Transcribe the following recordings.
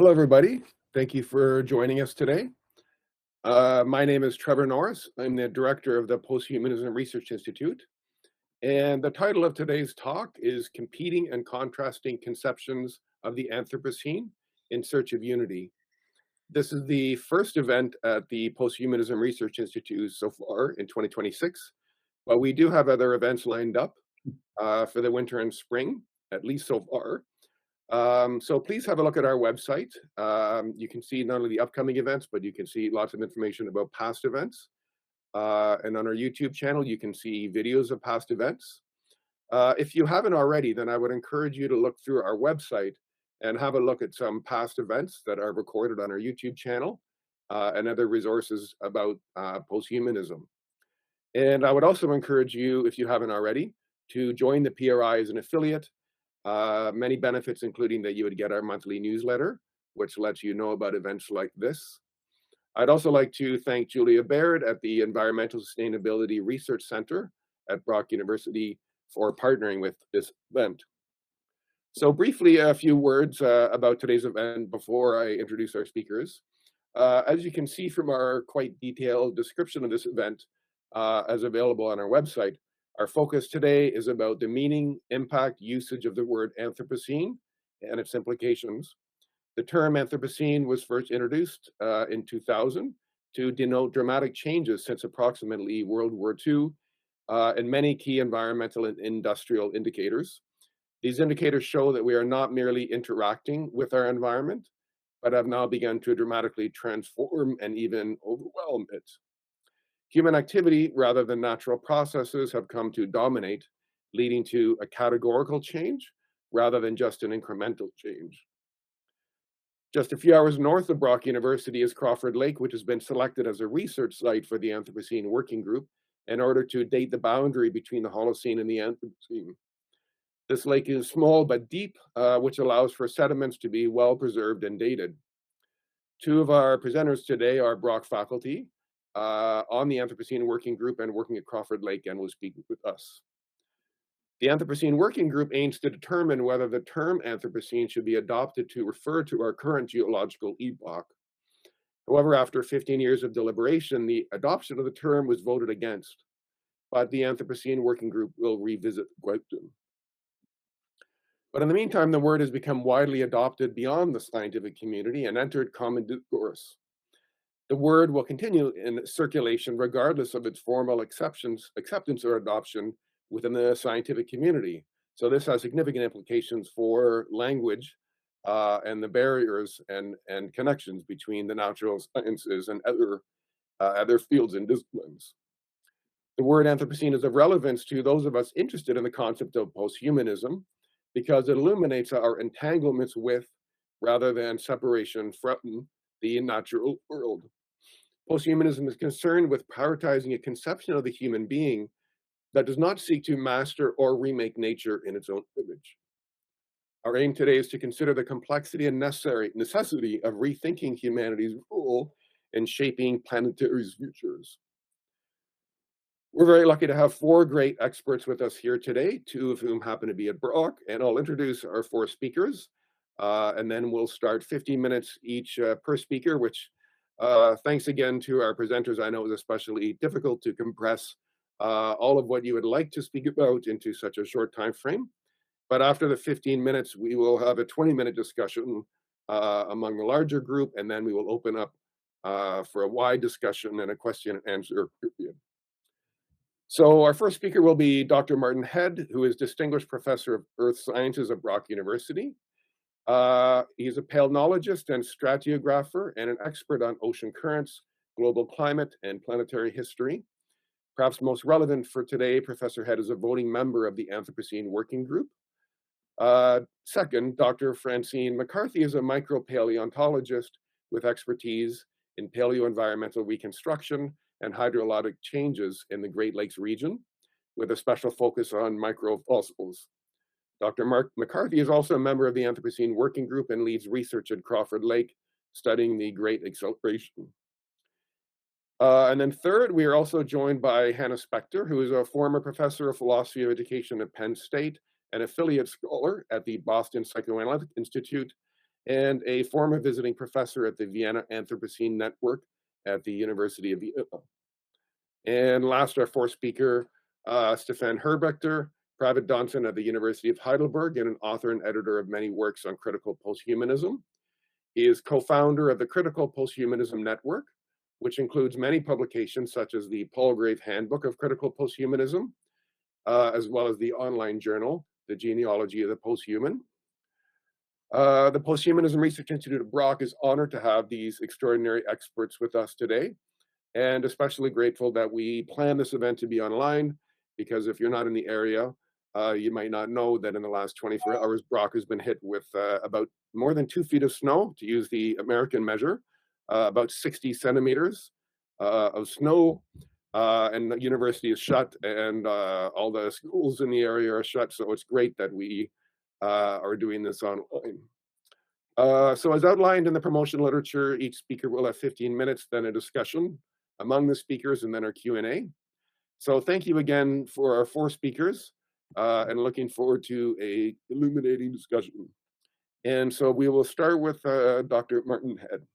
Hello, everybody. Thank you for joining us today. My name is Trevor Norris. I'm the director of the Posthumanism Research Institute. And the title of today's talk is Competing and Contrasting Conceptions of the Anthropocene in Search of Unity. This is the first event at the Posthumanism Research Institute so far in 2026, but we do have other events lined up for the winter and spring, at least so far. So please have a look at our website. You can see not only the upcoming events, but you can see lots of information about past events. And on our YouTube channel, you can see videos of past events. If you haven't already, then I would encourage you to look through our website and have a look at some past events that are recorded on our YouTube channel and other resources about posthumanism. And I would also encourage you, if you haven't already, to join the PRI as an affiliate. Many benefits, including that you would get our monthly newsletter, which lets you know about events like this. I'd also like to thank Julia Baird at the Environmental Sustainability Research Center at Brock University for partnering with this event. So briefly, a few words about today's event before I introduce our speakers. As you can see from our quite detailed description of this event as available on our website, our focus today is about the meaning, impact, usage of the word Anthropocene and its implications. The term Anthropocene was first introduced in 2000 to denote dramatic changes since approximately World War II and many key environmental and industrial indicators. These indicators show that we are not merely interacting with our environment, but have now begun to dramatically transform and even overwhelm it. Human activity, rather than natural processes, have come to dominate, leading to a categorical change rather than just an incremental change. Just a few hours north of Brock University is Crawford Lake, which has been selected as a research site for the Anthropocene Working Group in order to date the boundary between the Holocene and the Anthropocene. This lake is small but deep, which allows for sediments to be well preserved and dated. Two of our presenters today are Brock faculty on the Anthropocene Working Group and working at Crawford Lake and will speak with us. The Anthropocene Working Group aims to determine whether the term Anthropocene should be adopted to refer to our current geological epoch. However, after 15 years of deliberation, the adoption of the term was voted against, but the Anthropocene Working Group will revisit the question. But in the meantime, the word has become widely adopted beyond the scientific community and entered common discourse. The word will continue in circulation regardless of its formal acceptance or adoption within the scientific community. So this has significant implications for language and the barriers and connections between the natural sciences and other fields and disciplines. The word Anthropocene is of relevance to those of us interested in the concept of posthumanism because it illuminates our entanglements with, rather than separation from, the natural world. Posthumanism is concerned with prioritizing a conception of the human being that does not seek to master or remake nature in its own image. Our aim today is to consider the complexity and necessity of rethinking humanity's role in shaping planetary futures. We're very lucky to have four great experts with us here today, two of whom happen to be at Brock, and I'll introduce our four speakers, and then we'll start 15 minutes each per speaker, which thanks again to our presenters. I know it was especially difficult to compress all of what you would like to speak about into such a short time frame. But after the 15 minutes, we will have a 20-minute discussion among the larger group, and then we will open up for a wide discussion and a question and answer period. So our first speaker will be Dr. Martin Head, who is Distinguished Professor of Earth Sciences at Brock University. He's a palynologist and stratigrapher and an expert on ocean currents, global climate, and planetary history. Perhaps most relevant for today, Professor Head is a voting member of the Anthropocene Working Group. Second, Dr. Francine McCarthy is a micropaleontologist with expertise in paleoenvironmental reconstruction and hydrologic changes in the Great Lakes region, with a special focus on microfossils. Dr. McCarthy is also a member of the Anthropocene Working Group and leads research at Crawford Lake, studying the Great Acceleration. And then third, we are also joined by Hannah Spector, who is a former professor of philosophy of education at Penn State, an affiliate scholar at the Boston Psychoanalytic Institute, and a former visiting professor at the Vienna Anthropocene Network at the University of Vienna. And last, our fourth speaker, Stefan Herbrechter, private docent at the University of Heidelberg and an author and editor of many works on critical posthumanism. He is co-founder of the Critical Posthumanism Network, which includes many publications such as the Palgrave Handbook of Critical Posthumanism, as well as the online journal, The Genealogy of the Posthuman. The Posthumanism Research Institute of Brock is honored to have these extraordinary experts with us today, and especially grateful that we plan this event to be online, because if you're not in the area, you might not know that in the last 24 hours, Brock has been hit with about more than 2 feet of snow, to use the American measure, about 60 centimeters of snow, and the university is shut, and all the schools in the area are shut, so it's great that we are doing this online. So as outlined in the promotion literature, each speaker will have 15 minutes, then a discussion among the speakers, and then our Q&A. So thank you again for our 4 speakers, and looking forward to a illuminating discussion. And so we will start with Dr. Martin Head.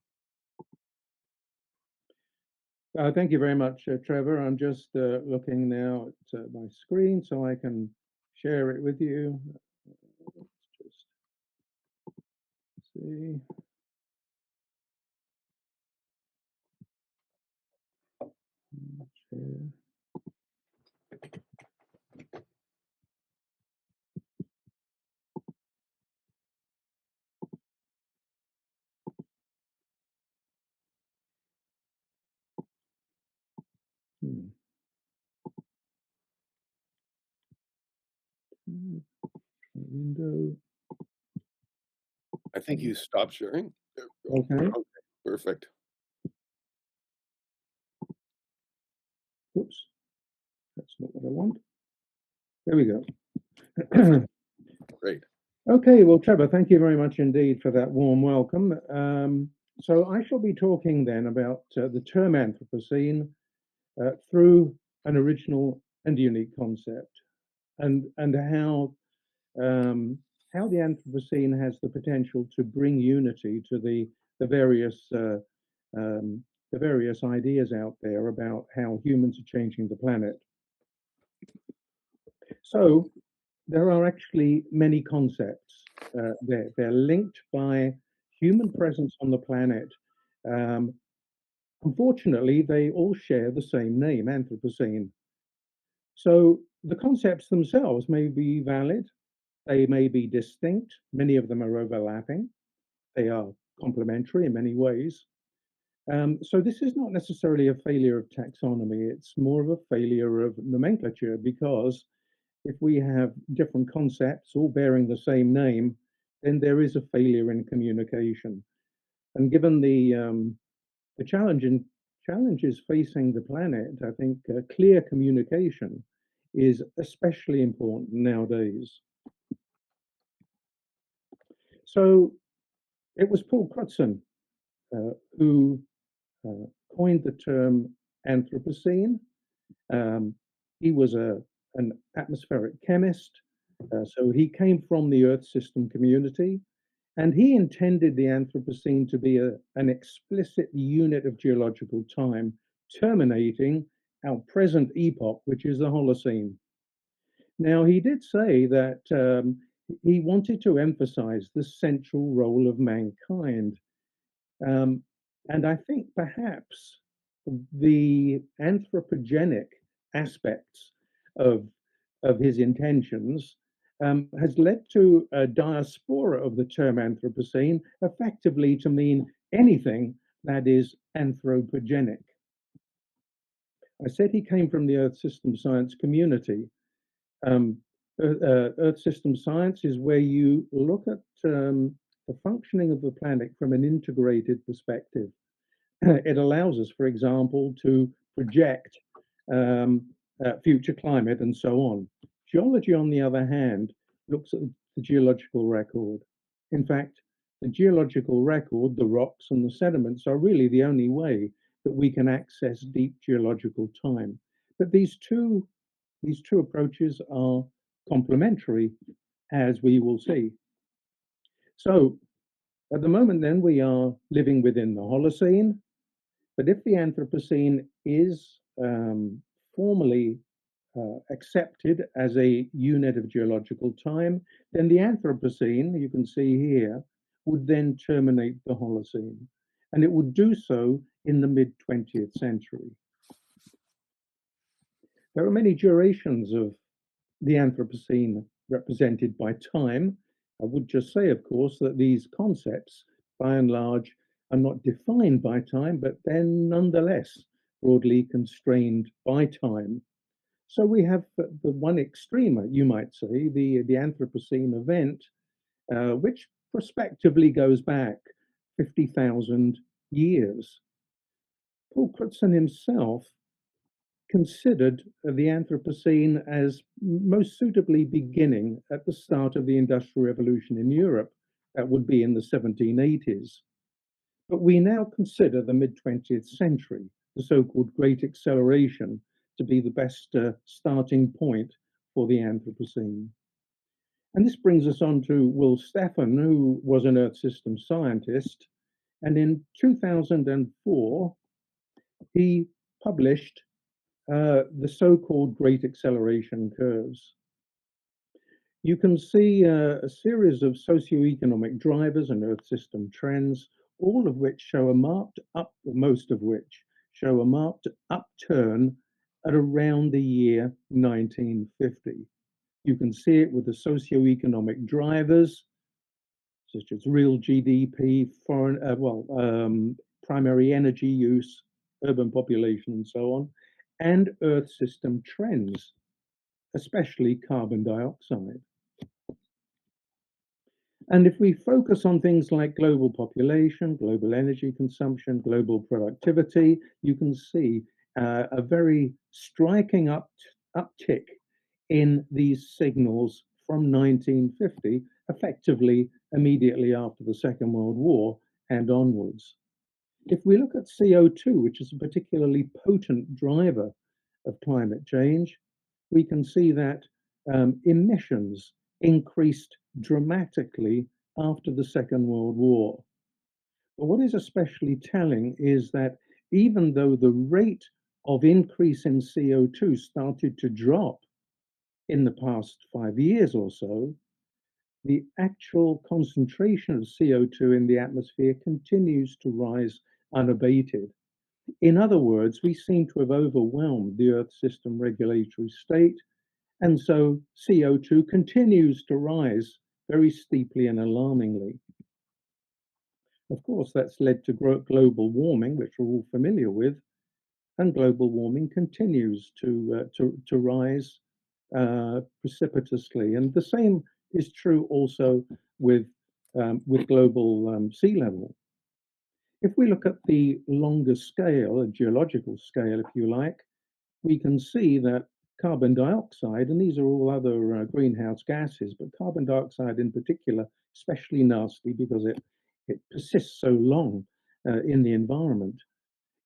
Thank you very much, Trevor. I'm just looking now at my screen so I can share it with you. Let's just see. Share. Window. I think you stopped sharing. Okay. Perfect. Oops. That's not what I want. There we go. Great. Okay, well, Trevor, thank you very much indeed for that warm welcome. So I shall be talking then about the term Anthropocene through an original and unique concept, and how the Anthropocene has the potential to bring unity to the various ideas out there about how humans are changing the planet. So there are actually many concepts there. They're linked by human presence on the planet. Unfortunately, they all share the same name, Anthropocene. So the concepts themselves may be valid, they may be distinct, many of them are overlapping, they are complementary in many ways. So this is not necessarily a failure of taxonomy, it's more of a failure of nomenclature, because if we have different concepts all bearing the same name, then there is a failure in communication. And given the challenges facing the planet, I think clear communication is especially important nowadays. So it was Paul Crutzen who coined the term Anthropocene. He was an atmospheric chemist, so he came from the Earth system community, and he intended the Anthropocene to be an explicit unit of geological time, terminating our present epoch, which is the Holocene. Now, he did say that he wanted to emphasize the central role of mankind. And I think perhaps the anthropogenic aspects of, his intentions has led to a diaspora of the term Anthropocene, effectively to mean anything that is anthropogenic. I said he came from the Earth system science community. Earth system science is where you look at the functioning of the planet from an integrated perspective. It allows us, for example, to project future climate and so on. Geology, on the other hand, looks at the geological record. In fact, the geological record, the rocks and the sediments, are really the only way that we can access deep geological time. But these two approaches are complementary, as we will see. So At the moment, then, we are living within the Holocene, but if the Anthropocene is formally accepted as a unit of geological time, then the Anthropocene, you can see here, would then terminate the Holocene. And it would do so in the mid-20th century. There are many durations of the Anthropocene represented by time. I would just say, of course, that these concepts, by and large, are not defined by time, but they're nonetheless broadly constrained by time. So we have the one extreme, you might say, the Anthropocene event, which prospectively goes back 50,000 years. Paul Crutzen himself considered the Anthropocene as most suitably beginning at the start of the Industrial Revolution in Europe. That would be in the 1780s. But we now consider the mid-20th century, the so-called Great Acceleration, to be the best starting point for the Anthropocene. And this brings us on to Will Stefan, who was an Earth system scientist. And in 2004, he published the so-called Great Acceleration curves. You can see a series of socioeconomic drivers and Earth system trends, all of which show a marked most of which show a marked upturn at around the year 1950. You can see it with the socioeconomic drivers, such as real GDP, primary energy use, urban population, and so on, and Earth system trends, especially carbon dioxide. And if we focus on things like global population, global energy consumption, global productivity, you can see a very striking uptick in these signals from 1950, effectively immediately after the Second World War and onwards. If we look at CO2, which is a particularly potent driver of climate change, we can see that emissions increased dramatically after the Second World War. But what is especially telling is that even though the rate of increase in CO2 started to drop in the past 5 years or so, the actual concentration of CO2 in the atmosphere continues to rise unabated. In other words, we seem to have overwhelmed the Earth system regulatory state, and so CO2 continues to rise very steeply and alarmingly. Of course, that's led to global warming, which we're all familiar with, and global warming continues to rise precipitously. And the same is true also with global sea level. If we look at the longer scale, a geological scale, if you like, we can see that carbon dioxide, and these are all other greenhouse gases, but carbon dioxide in particular, especially nasty because it persists so long in the environment.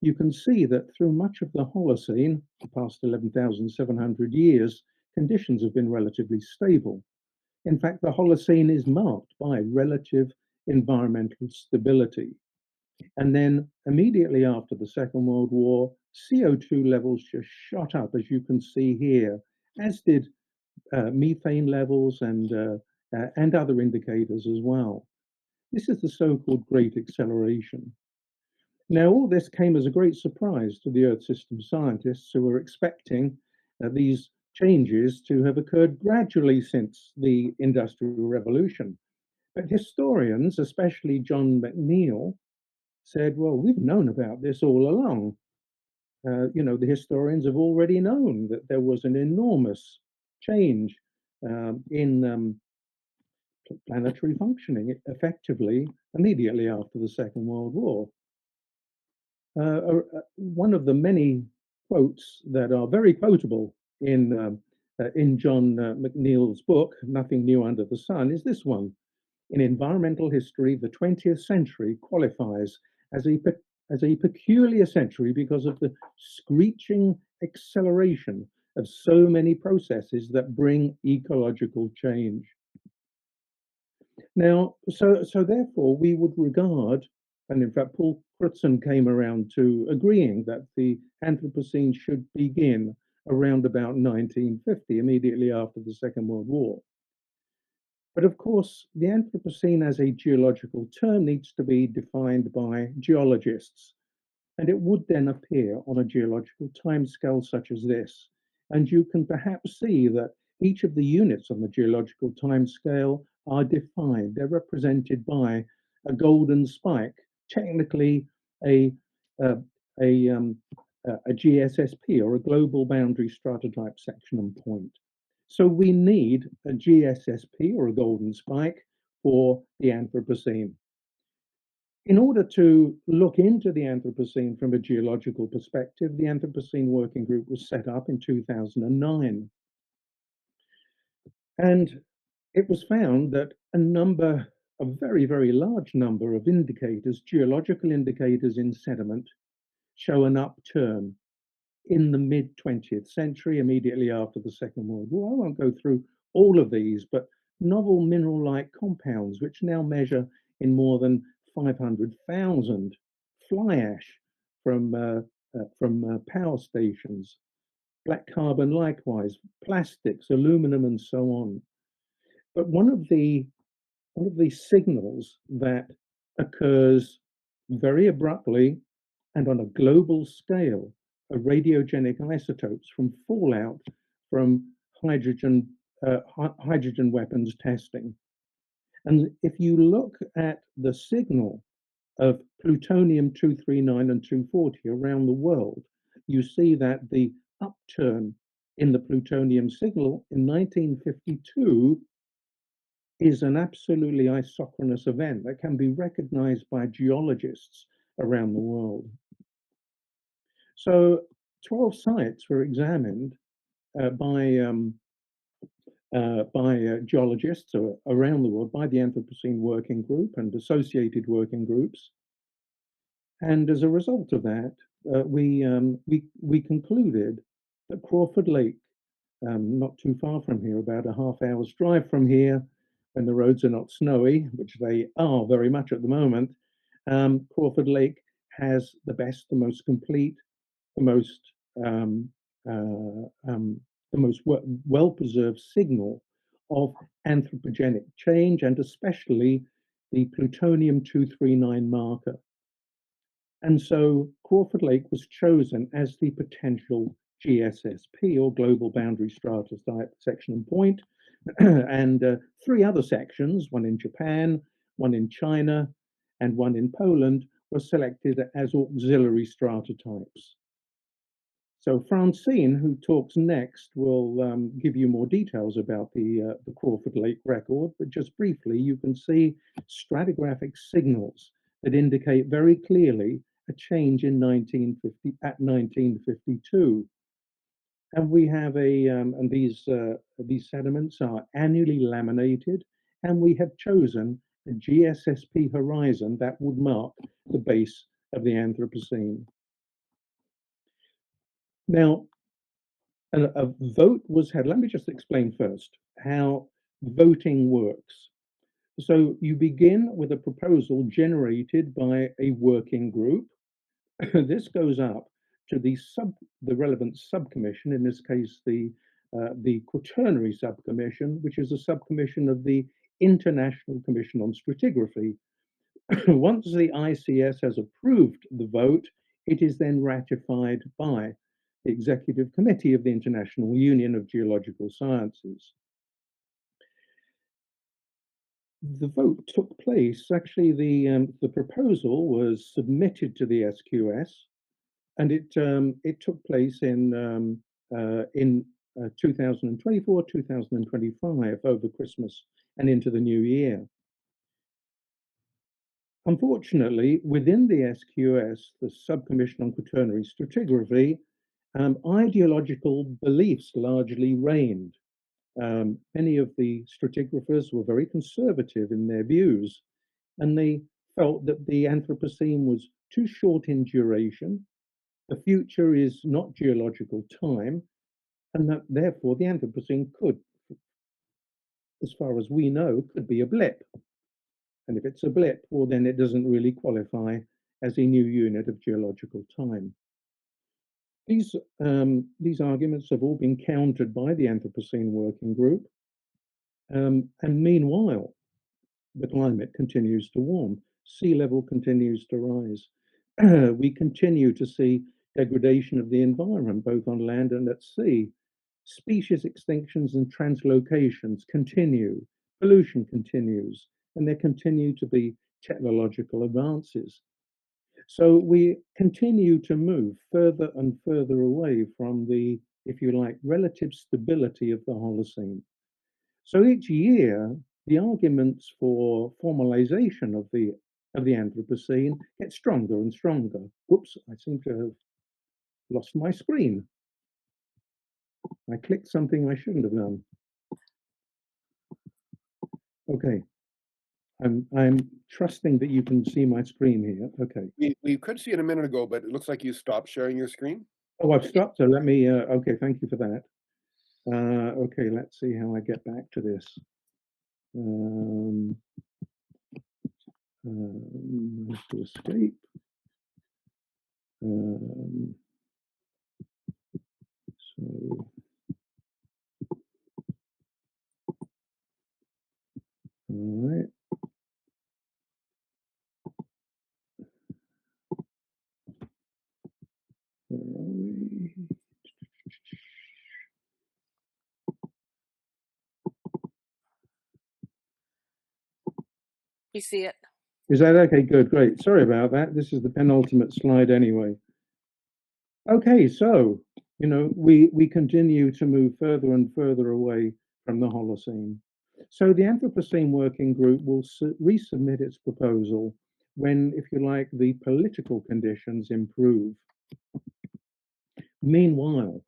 You can see that through much of the Holocene, the past 11,700 years, conditions have been relatively stable. In fact, the Holocene is marked by relative environmental stability. And then immediately after the Second World War, CO2 levels just shot up, as you can see here, as did methane levels and other indicators as well. This is the so-called Great Acceleration. Now, all this came as a great surprise to the Earth system scientists who were expecting these changes to have occurred gradually since the Industrial Revolution. But historians, especially John McNeill, said, well, we've known about this all along. The historians have already known that there was an enormous change in planetary functioning effectively immediately after the Second World War. One of the many quotes that are very quotable in John McNeill's book, Nothing New Under the Sun, is this one. In environmental history, the 20th century qualifies as a peculiar century because of the screeching acceleration of so many processes that bring ecological change. Now, so therefore, we would regard, and in fact, Paul Crutzen came around to agreeing that the Anthropocene should begin around about 1950, immediately after the Second World War. But of course, the Anthropocene as a geological term needs to be defined by geologists, and it would then appear on a geological timescale such as this. And you can perhaps see that each of the units on the geological timescale are defined. They're represented by a golden spike, technically a, uh, a, um, a GSSP, or a global boundary stratotype section and point. So we need a GSSP, or a golden spike, for the Anthropocene. In order to look into the Anthropocene from a geological perspective, the Anthropocene Working Group was set up in 2009. And it was found that a very, very large number of indicators, geological indicators in sediment, show an upturn in the mid 20th century, immediately after the Second World War. I won't go through all of these, but novel mineral-like compounds, which now measure in more than 500,000, fly ash from power stations, black carbon likewise, plastics, aluminum, and so on. But one of the signals that occurs very abruptly and on a global scale are radiogenic isotopes from fallout from hydrogen weapons testing. And if you look at the signal of plutonium-239 and 240 around the world, you see that the upturn in the plutonium signal in 1952 is an absolutely isochronous event that can be recognized by geologists around the world. So 12 sites were examined by geologists around the world, by the Anthropocene Working Group and associated working groups. And as a result of that, we concluded that Crawford Lake, not too far from here, about a half-hour's drive from here, when the roads are not snowy, which they are very much at the moment, Crawford Lake has the best, the most complete, the most well-preserved signal of anthropogenic change, and especially the plutonium-239 marker. And so Crawford Lake was chosen as the potential GSSP, or global boundary stratotype section and point, and three other sections, one in Japan, one in China, and one in Poland, were selected as auxiliary stratotypes. So Francine, who talks next, will give you more details about the Crawford Lake record, but just briefly, you can see stratigraphic signals that indicate very clearly a change in 1952. And we have and these sediments are annually laminated, and we have chosen a GSSP horizon that would mark the base of the Anthropocene. Now, a vote was had. Let me just explain first how voting works. So you begin with a proposal generated by a working group. This goes up to the relevant subcommission, in this case, the Quaternary Subcommission, which is a subcommission of the International Commission on Stratigraphy. Once the ICS has approved the vote, it is then ratified by the Executive Committee of the International Union of Geological Sciences. The vote took place, actually the proposal was submitted to the SQS, and it took place in 2024, 2025, over Christmas and into the new year. Unfortunately, within the SQS, the Subcommission on Quaternary Stratigraphy, ideological beliefs largely reigned. Many of the stratigraphers were very conservative in their views, and they felt that the Anthropocene was too short in duration, the future is not geological time, and that therefore the Anthropocene could, as far as we know, could be a blip. And if it's a blip, well, then it doesn't really qualify as a new unit of geological time. These arguments have all been countered by the Anthropocene Working Group. And meanwhile, the climate continues to warm, sea level continues to rise. We continue to see degradation of the environment, both on land and at sea. Species extinctions and translocations continue, pollution continues, and there continue to be technological advances. So we continue to move further and further away from the, if you like, relative stability of the Holocene. So each year, the arguments for formalization of the Anthropocene get stronger and stronger. Whoops, I seem to have lost my screen. I clicked something I shouldn't have done. Okay. I'm trusting that you can see my screen here. Okay. We could see it a minute ago, but it looks like you stopped sharing your screen. Oh, I've stopped. So let me, okay, thank you for that. Okay, let's see how I get back to this. To escape. So, all right. Where are we? We see it. Is that okay? Good, great. Sorry about that. This is the penultimate slide anyway. Okay, so, you know, we continue to move further and further away from the Holocene. So the Anthropocene Working Group will resubmit its proposal when, if you like, the political conditions improve. Meanwhile,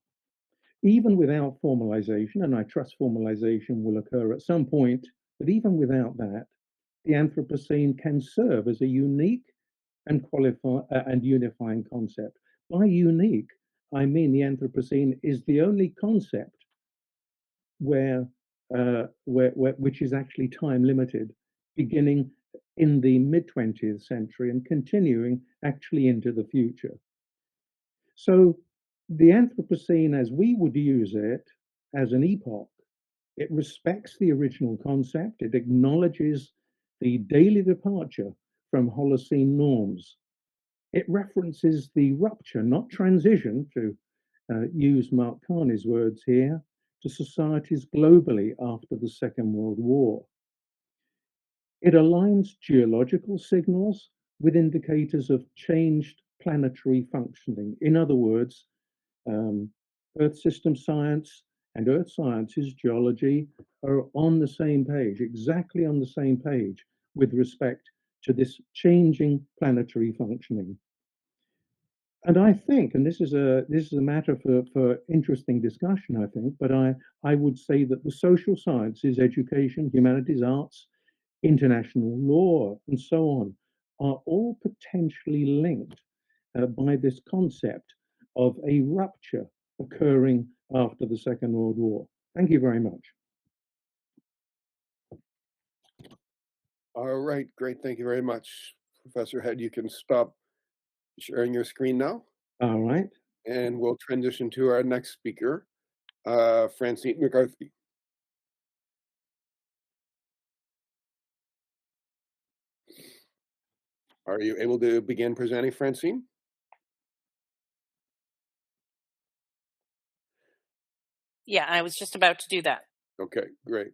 even without formalization, and I trust formalization will occur at some point, but even without that, the Anthropocene can serve as a unique and unifying concept. By unique, I mean the Anthropocene is the only concept which is actually time limited, beginning in the mid-20th century and continuing actually into the future. So the Anthropocene, as we would use it as an epoch, it respects the original concept, it acknowledges the daily departure from Holocene norms. It references the rupture, not transition, to use Mark Carney's words here, to societies globally after the Second World War. It aligns geological signals with indicators of changed planetary functioning. In other words, Earth system science and earth sciences, geology, are on the same page, exactly on the same page with respect to this changing planetary functioning. And I think, and this is a matter for interesting discussion, I think, but I would say that the social sciences, education, humanities, arts, international law, and so on, are all potentially linked by this concept of a rupture occurring after the Second World War. Thank you very much. All right, great. Thank you very much, Professor Head. You can stop sharing your screen now. All right. And we'll transition to our next speaker, Francine McCarthy. Are you able to begin presenting, Francine? Yeah, I was just about to do that. Okay, great.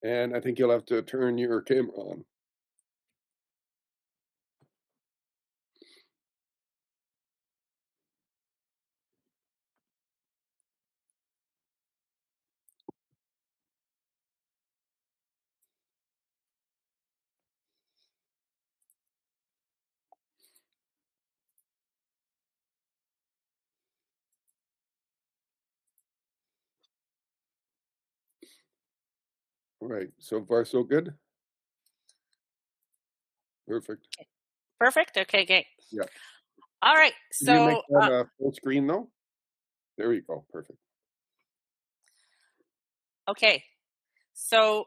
And I think you'll have to turn your camera on. All right, so far so good? Perfect. Perfect, okay, great. Yeah. All right, Can you make so that full screen though? There you go, perfect. okay, so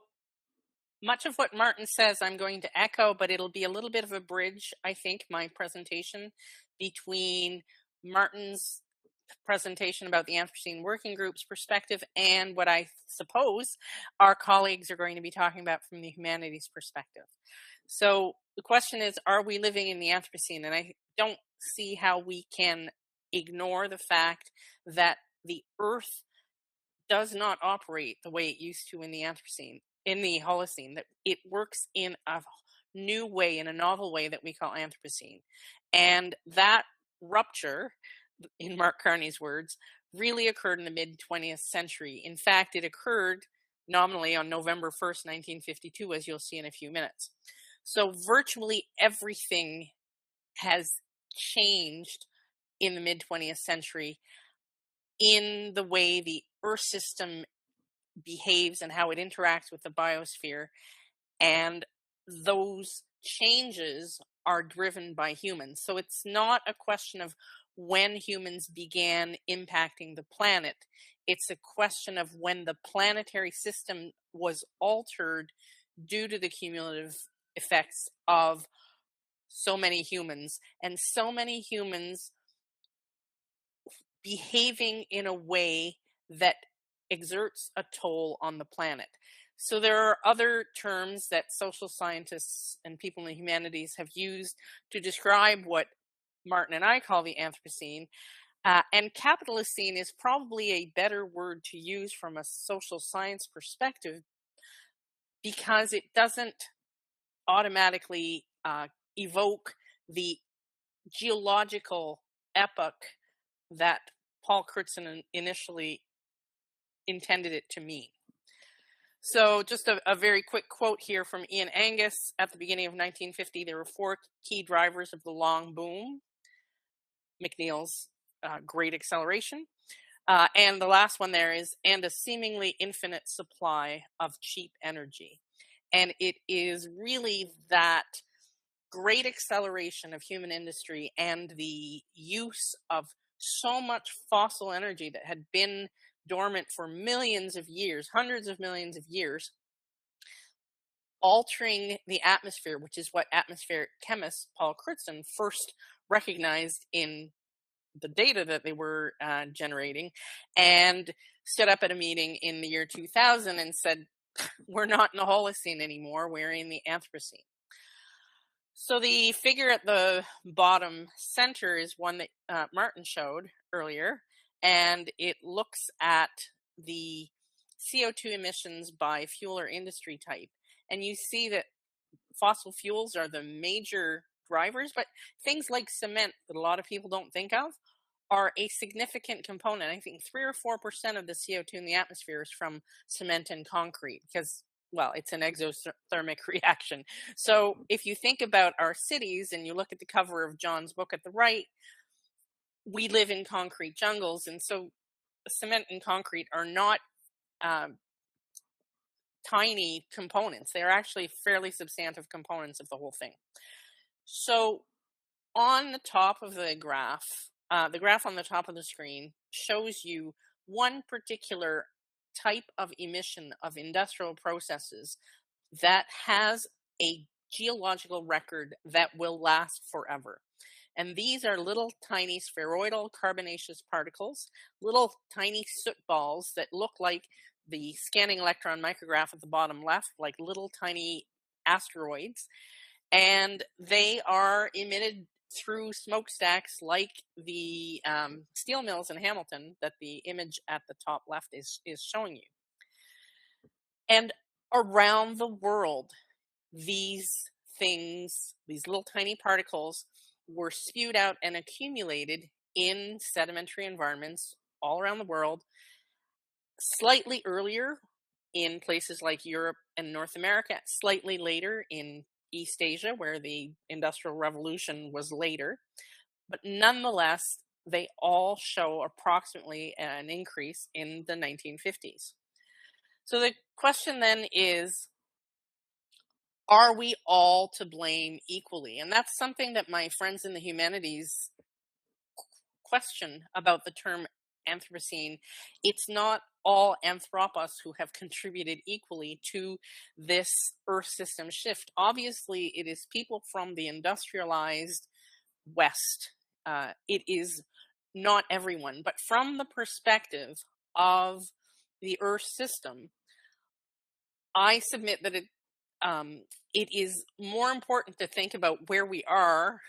much of what Martin says I'm going to echo, but it'll be a little bit of a bridge, I think, my presentation between Martin's presentation about the Anthropocene Working Group's perspective and what I suppose our colleagues are going to be talking about from the humanities perspective. So the question is, are we living in the Anthropocene? And I don't see how we can ignore the fact that the Earth does not operate the way it used to in the Anthropocene, in the Holocene, that it works in a new way, in a novel way that we call Anthropocene. And that rupture, in Mark Carney's words, really occurred in the mid-20th century. In fact, it occurred nominally on November 1st, 1952, as you'll see in a few minutes. So virtually everything has changed in the mid-20th century in the way the Earth system behaves and how it interacts with the biosphere. And those changes are driven by humans. So it's not a question of when humans began impacting the planet. It's a question of when the planetary system was altered due to the cumulative effects of so many humans, and so many humans behaving in a way that exerts a toll on the planet. So there are other terms that social scientists and people in the humanities have used to describe what Martin and I call the Anthropocene. And capitalocene is probably a better word to use from a social science perspective, because it doesn't automatically evoke the geological epoch that Paul Crutzen initially intended it to mean. So just a very quick quote here from Ian Angus. At the beginning of 1950, there were 4 key drivers of the long boom: McNeil's great acceleration. And the last one there is, and a seemingly infinite supply of cheap energy. And it is really that great acceleration of human industry and the use of so much fossil energy that had been dormant for millions of years, hundreds of millions of years, altering the atmosphere, which is what atmospheric chemist Paul Crutzen first recognized in the data that they were generating, and stood up at a meeting in the year 2000 and said, we're not in the Holocene anymore, we're in the Anthropocene. So the figure at the bottom center is one that Martin showed earlier, and it looks at the CO2 emissions by fuel or industry type. And you see that fossil fuels are the major drivers, but things like cement that a lot of people don't think of are a significant component. I think 3 or 4% of the CO2 in the atmosphere is from cement and concrete, because, well, it's an exothermic reaction. So if you think about our cities and you look at the cover of John's book at the right, we live in concrete jungles. And so cement and concrete are not tiny components. They're actually fairly substantive components of the whole thing. So on the top of the graph on the top of the screen shows you one particular type of emission of industrial processes that has a geological record that will last forever. And these are little tiny spheroidal carbonaceous particles, little tiny soot balls that look like the scanning electron micrograph at the bottom left, like little tiny asteroids. And they are emitted through smokestacks like the steel mills in Hamilton that the image at the top left is showing you. And around the world, these things, these little tiny particles, were spewed out and accumulated in sedimentary environments all around the world, slightly earlier in places like Europe and North America, slightly later in East Asia, where the Industrial Revolution was later. But nonetheless, they all show approximately an increase in the 1950s. So the question then is, are we all to blame equally? And that's something that my friends in the humanities question about the term Anthropocene. It's not all anthropos who have contributed equally to this Earth system shift. Obviously, it is people from the industrialized West. It is not everyone, but from the perspective of the Earth system, I submit that it is more important to think about where we are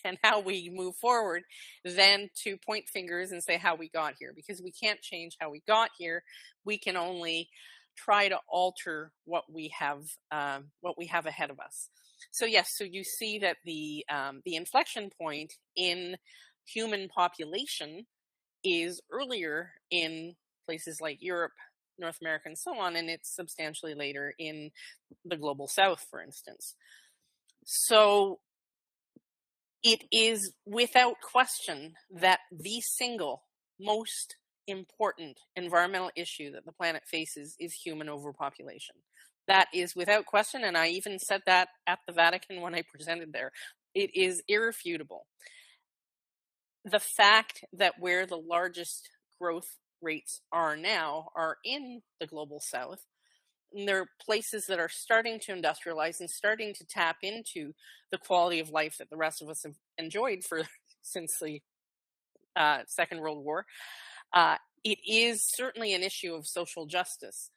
and how we move forward than to point fingers and say how we got here, because we can't change how we got here. We can only try to alter what we have ahead of us. So yes, so you see that the inflection point in human population is earlier in places like Europe, North America, and so on, and it's substantially later in the global South, for instance. So it is without question that the single most important environmental issue that the planet faces is human overpopulation. That is without question, and I even said that at the Vatican when I presented there. It is irrefutable. The fact that where the largest growth rates are now are in the global South, and there are places that are starting to industrialize and starting to tap into the quality of life that the rest of us have enjoyed since the Second World War. It is certainly an issue of social justice,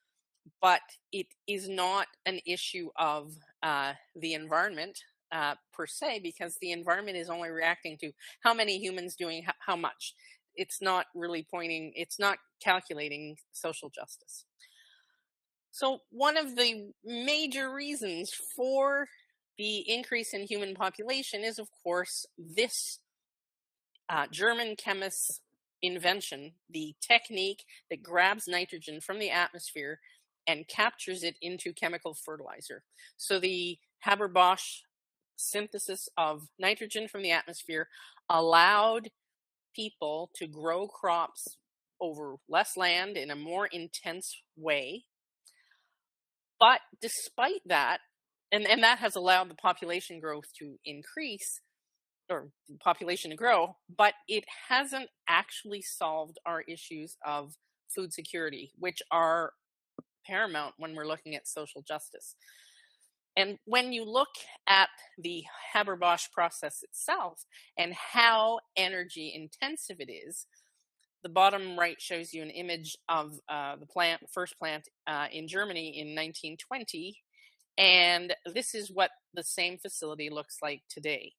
but it is not an issue of the environment per se, because the environment is only reacting to how many humans doing how much. It's not really it's not calculating social justice. So one of the major reasons for the increase in human population is, of course, this German chemist's invention, the technique that grabs nitrogen from the atmosphere and captures it into chemical fertilizer. So the Haber-Bosch synthesis of nitrogen from the atmosphere allowed people to grow crops over less land in a more intense way. But despite that, and that has allowed the population growth to increase, or population to grow, but it hasn't actually solved our issues of food security, which are paramount when we're looking at social justice. And when you look at the Haber-Bosch process itself and how energy intensive it is, the bottom right shows you an image of the first plant in Germany in 1920. And this is what the same facility looks like today.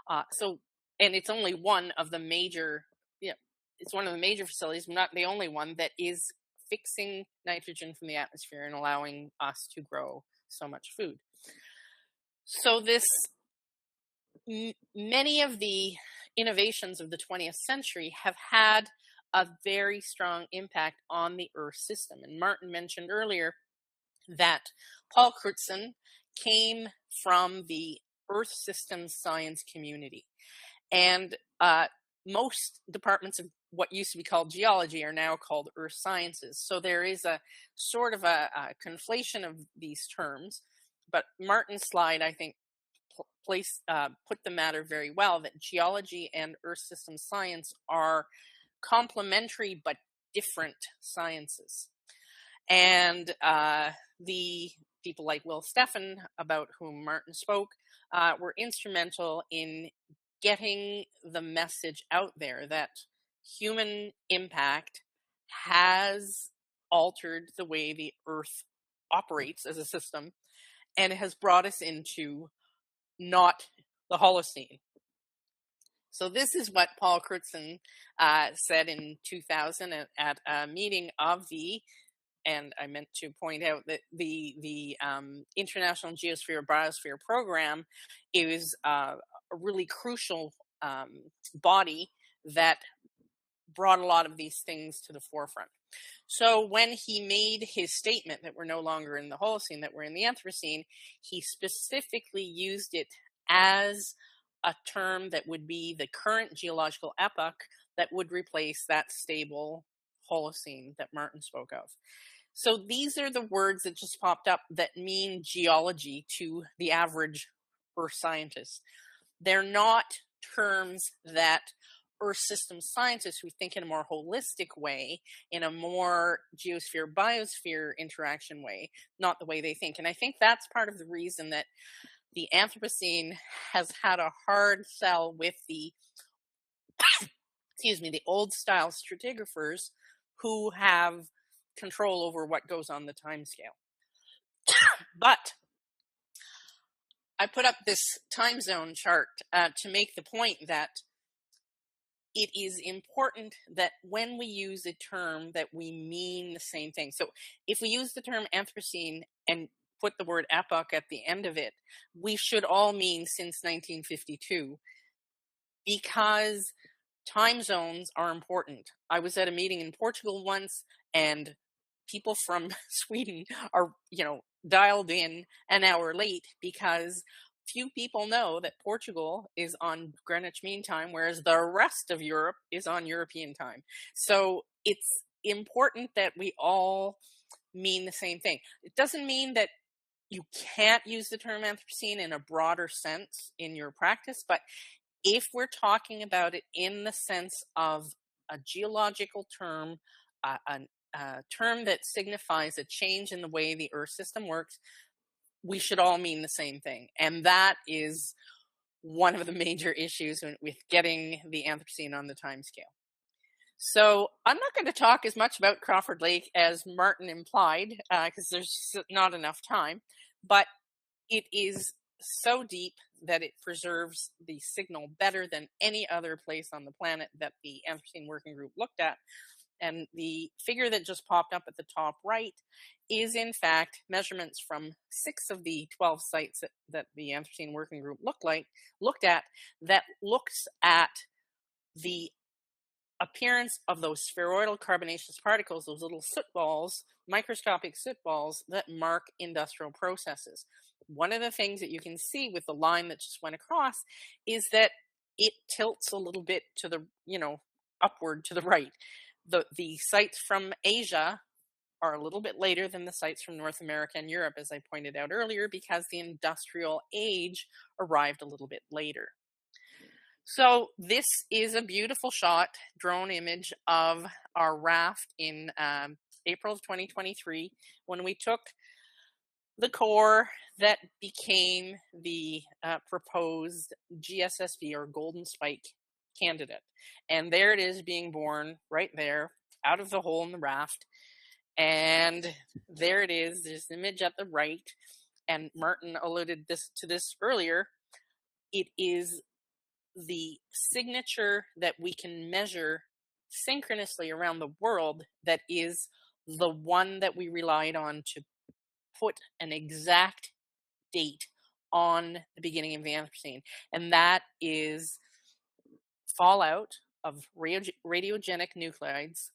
And it's only one of the major, it's one of the major facilities, not the only one, that is fixing nitrogen from the atmosphere and allowing us to grow so much food. So many of the innovations of the 20th century have had a very strong impact on the Earth system. And Martin mentioned earlier that Paul Crutzen came from the Earth system science community. And most departments of what used to be called geology are now called earth sciences. So there is a sort of a conflation of these terms. But Martin's slide, I think, put the matter very well, that geology and earth system science are complementary but different sciences. And the people like Will Stefan, about whom Martin spoke, were instrumental in getting the message out there that human impact has altered the way the Earth operates as a system, and it has brought us into not the Holocene. So this is what Paul Crutzen said in 2000 at a meeting of and I meant to point out that the International Geosphere Biosphere Program is a really crucial body that brought a lot of these things to the forefront. So when he made his statement that we're no longer in the Holocene, that we're in the Anthropocene, he specifically used it as a term that would be the current geological epoch that would replace that stable Holocene that Martin spoke of. So these are the words that just popped up that mean geology to the average Earth scientist. They're not terms that Earth system scientists who think in a more holistic way, in a more geosphere-biosphere interaction way, not the way they think. And I think that's part of the reason that the Anthropocene has had a hard sell with the, the old style stratigraphers who have control over what goes on the timescale. But I put up this time zone chart to make the point that it is important that when we use a term that we mean the same thing. So if we use the term Anthropocene and put the word epoch at the end of it, we should all mean since 1952, because time zones are important. I was at a meeting in Portugal once, and people from Sweden are, dialed in an hour late because few people know that Portugal is on Greenwich Mean Time, whereas the rest of Europe is on European time. So it's important that we all mean the same thing. It doesn't mean that you can't use the term Anthropocene in a broader sense in your practice, but if we're talking about it in the sense of a geological term, a term that signifies a change in the way the Earth system works, we should all mean the same thing. And that is one of the major issues with getting the Anthropocene on the timescale. So I'm not going to talk as much about Crawford Lake as Martin implied, because there's not enough time, but it is so deep that it preserves the signal better than any other place on the planet that the Anthropocene Working Group looked at. And the figure that just popped up at the top right is, in fact, measurements from 6 of the 12 sites that the Anthropocene Working Group looked at that looks at the appearance of those spheroidal carbonaceous particles, those little soot balls, microscopic soot balls that mark industrial processes. One of the things that you can see with the line that just went across is that it tilts a little bit to the, upward to the right. The sites from Asia are a little bit later than the sites from North America and Europe, as I pointed out earlier, because the industrial age arrived a little bit later. So this is a beautiful shot, drone image of our raft in April of 2023, when we took the core that became the proposed GSSV, or Golden Spike candidate. And there it is being born right there out of the hole in the raft. And there it is. There's the image at the right. And Martin alluded to this earlier. It is the signature that we can measure synchronously around the world that is the one that we relied on to put an exact date on the beginning of the Anthropocene. And that is fallout of radiogenic nuclides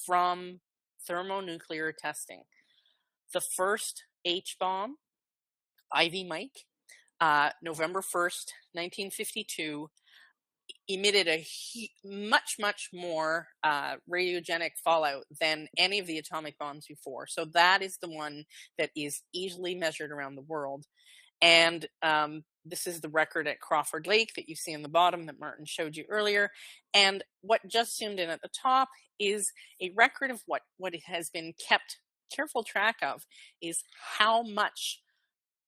from thermonuclear testing. The first H-bomb, Ivy Mike, November 1st, 1952, emitted a much more radiogenic fallout than any of the atomic bombs before. So that is the one that is easily measured around the world. And this is the record at Crawford Lake that you see in the bottom that Martin showed you earlier. And what just zoomed in at the top is a record of what it has been kept careful track of, is how much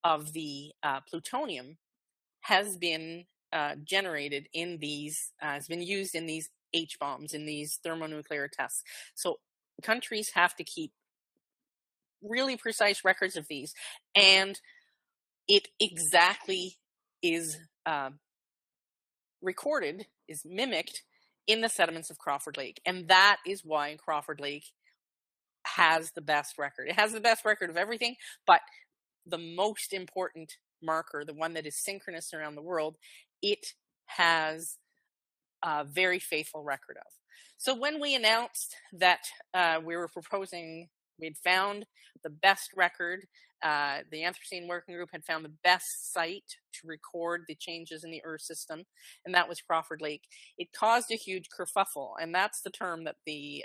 of the plutonium has been generated in these, has been used in these H-bombs, in these thermonuclear tests. So countries have to keep really precise records of these. And it exactly is recorded, is mimicked in the sediments of Crawford Lake. And that is why Crawford Lake has the best record. It has the best record of everything, but the most important marker, the one that is synchronous around the world, it has a very faithful record of. So when we announced that we were proposing, we'd found the best record, the Anthropocene Working Group had found the best site to record the changes in the Earth system, and that was Crawford Lake. It caused a huge kerfuffle, and that's the term that the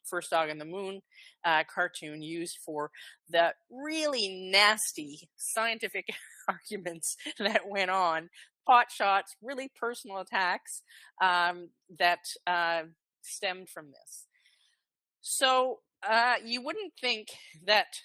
First Dog on the Moon cartoon used for the really nasty scientific arguments that went on pot shots, really personal attacks that stemmed from this. So you wouldn't think that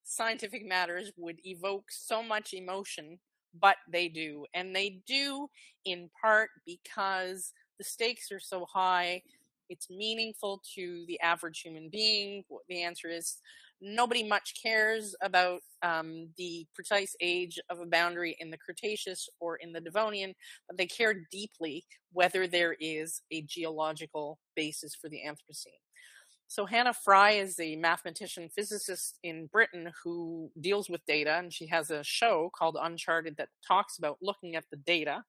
scientific matters would evoke so much emotion, but they do. And they do in part because the stakes are so high. It's meaningful to the average human being. The answer is nobody much cares about the precise age of a boundary in the Cretaceous or in the Devonian, but they care deeply whether there is a geological basis for the Anthropocene. So Hannah Fry is a mathematician physicist in Britain who deals with data, and she has a show called Uncharted that talks about looking at the data.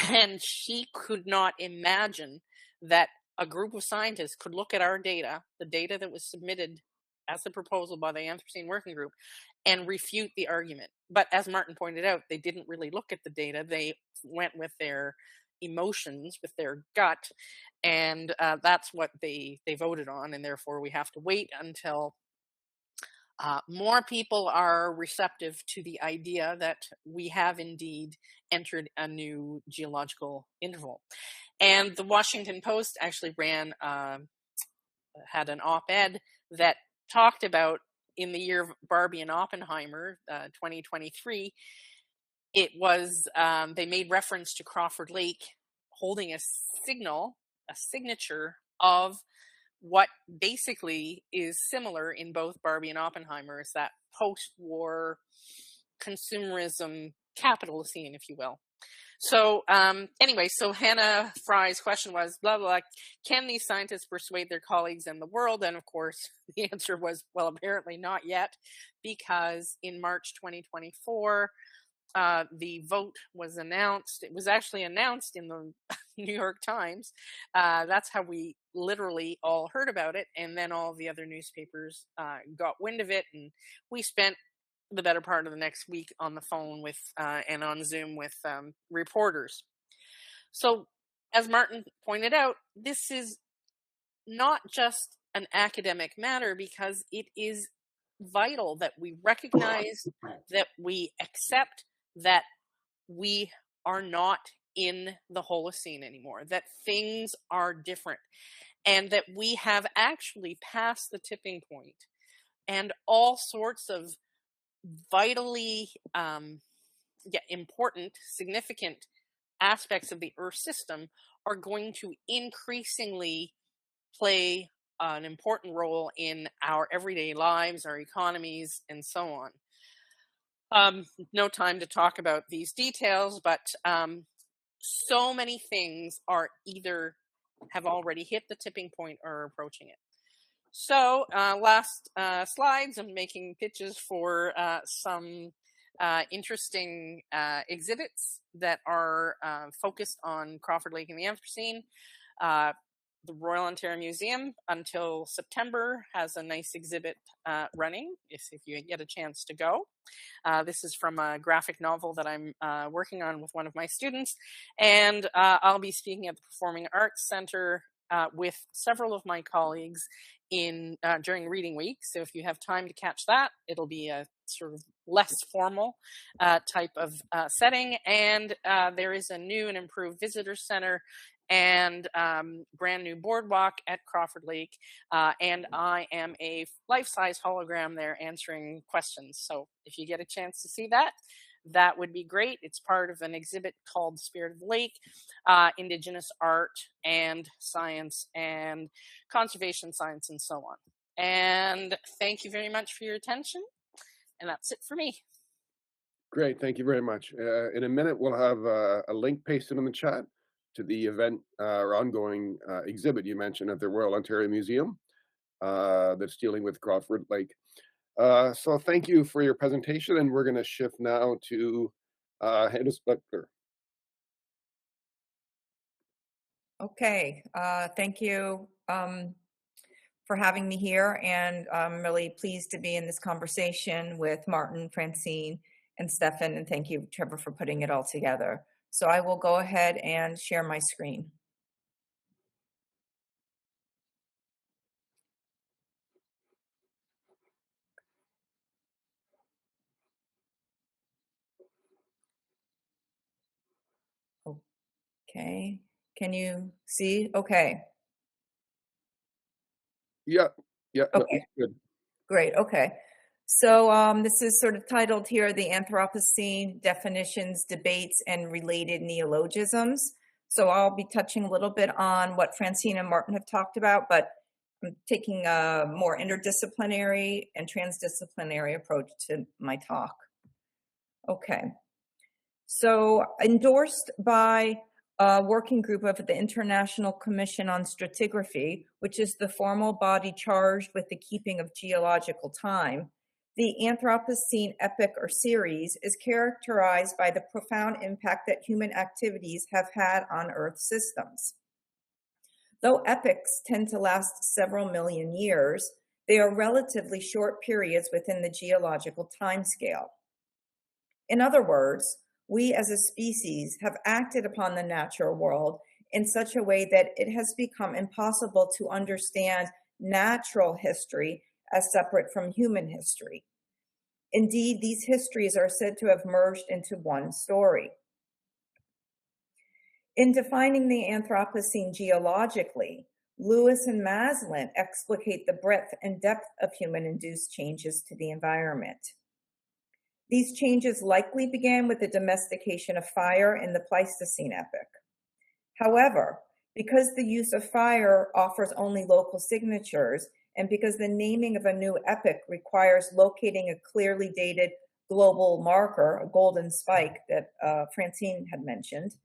And she could not imagine that a group of scientists could look at our data, the data that was submitted as a proposal by the Anthropocene Working Group, and refute the argument. But as Martin pointed out, they didn't really look at the data. They went with their emotions, with their gut, and that's what they voted on. And therefore, we have to wait until more people are receptive to the idea that we have indeed entered a new geological interval. And the Washington Post actually had an op-ed that talked about, in the year of Barbie and Oppenheimer, 2023, it was, they made reference to Crawford Lake holding a signature of what basically is similar in both Barbie and Oppenheimer, is that post-war consumerism Capitalocene, if you will. So anyway, so Hannah Fry's question was, blah, blah, blah, can these scientists persuade their colleagues in the world? And of course, the answer was, well, apparently not yet, because in March 2024, the vote was announced. It was actually announced in the New York Times. That's how we literally all heard about it. And then all the other newspapers got wind of it. And we spent the better part of the next week on the phone with and on Zoom with reporters. So as Martin pointed out, this is not just an academic matter, because it is vital that we recognize, that we accept that we are not in the Holocene anymore, that things are different, and that we have actually passed the tipping point, and all sorts of vitally important, significant aspects of the Earth system are going to increasingly play an important role in our everyday lives, our economies, and so on. No time to talk about these details, but so many things are either have already hit the tipping point or are approaching it. So last slides, I'm making pitches for some interesting exhibits that are focused on Crawford Lake and the Anthropocene. The Royal Ontario Museum until September has a nice exhibit running, if you get a chance to go. This is from a graphic novel that I'm working on with one of my students, and I'll be speaking at the Performing Arts Center with several of my colleagues during reading week. So if you have time to catch that, it'll be a sort of less formal type of setting. And there is a new and improved visitor center and brand new boardwalk at Crawford Lake. And I am a life-size hologram there answering questions. So if you get a chance to see that, that would be great. It's part of an exhibit called Spirit of the Lake, Indigenous Art and Science and Conservation Science and so on. And thank you very much for your attention. And that's it for me. Great, thank you very much. In a minute, we'll have a link pasted in the chat to the event or ongoing exhibit you mentioned at the Royal Ontario Museum that's dealing with Crawford Lake. So thank you for your presentation, and we're going to shift now to Hannah Spector. Okay, thank you for having me here, and I'm really pleased to be in this conversation with Martin, Francine, and Stefan, and thank you, Trevor, for putting it all together. So I will go ahead and share my screen. Okay, can you see? Okay, Yeah, yeah, no, okay, good. great, okay. So this is sort of titled here, The Anthropocene, Definitions, Debates, and Related Neologisms. So I'll be touching a little bit on what Francine and Martin have talked about, but I'm taking a more interdisciplinary and transdisciplinary approach to my talk. Okay. So endorsed by a working group of the International Commission on Stratigraphy, which is the formal body charged with the keeping of geological time, the Anthropocene epoch or series is characterized by the profound impact that human activities have had on Earth systems. Though epochs tend to last several million years, they are relatively short periods within the geological timescale. In other words, we as a species have acted upon the natural world in such a way that it has become impossible to understand natural history as separate from human history. Indeed, these histories are said to have merged into one story. In defining the Anthropocene geologically, Lewis and Maslin explicate the breadth and depth of human-induced changes to the environment. These changes likely began with the domestication of fire in the Pleistocene epoch. However, because the use of fire offers only local signatures, and because the naming of a new epoch requires locating a clearly dated global marker, a golden spike that Francine had mentioned,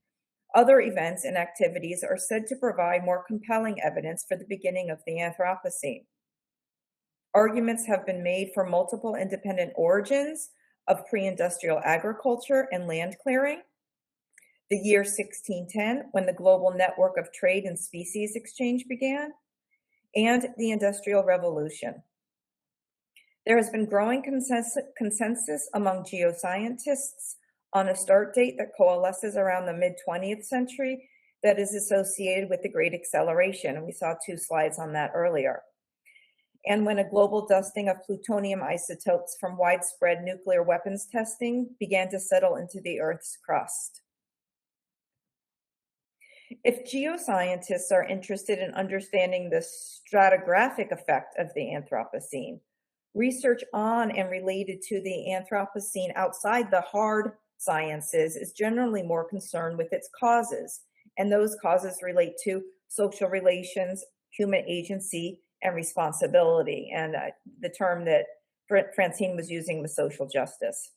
other events and activities are said to provide more compelling evidence for the beginning of the Anthropocene. Arguments have been made for multiple independent origins of pre-industrial agriculture and land clearing, the year 1610, when the global network of trade and species exchange began, and the Industrial Revolution. There has been growing consensus among geoscientists on a start date that coalesces around the mid-20th century that is associated with the Great Acceleration, and we saw 2 slides on that earlier. And when a global dusting of plutonium isotopes from widespread nuclear weapons testing began to settle into the Earth's crust. If geoscientists are interested in understanding the stratigraphic effect of the Anthropocene, research on and related to the Anthropocene outside the hard sciences is generally more concerned with its causes, and those causes relate to social relations, human agency, and responsibility, and the term that Francine was using was social justice.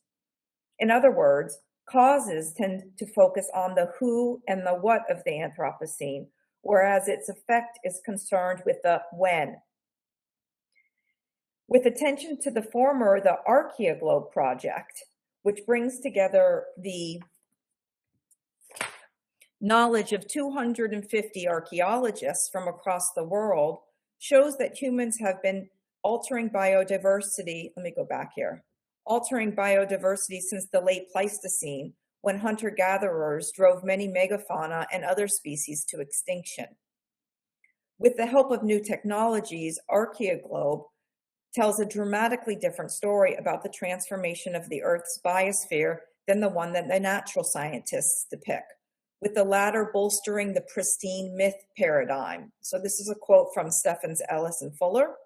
In other words, causes tend to focus on the who and the what of the Anthropocene, whereas its effect is concerned with the when. With attention to the former, the Archaeoglobe project, which brings together the knowledge of 250 archaeologists from across the world, shows that humans have been altering biodiversity. Let me go back here. Altering biodiversity since the late Pleistocene, when hunter-gatherers drove many megafauna and other species to extinction. With the help of new technologies, Archaeoglobe tells a dramatically different story about the transformation of the Earth's biosphere than the one that the natural scientists depict, with the latter bolstering the pristine myth paradigm. So this is a quote from Stefan Ellis and Fuller.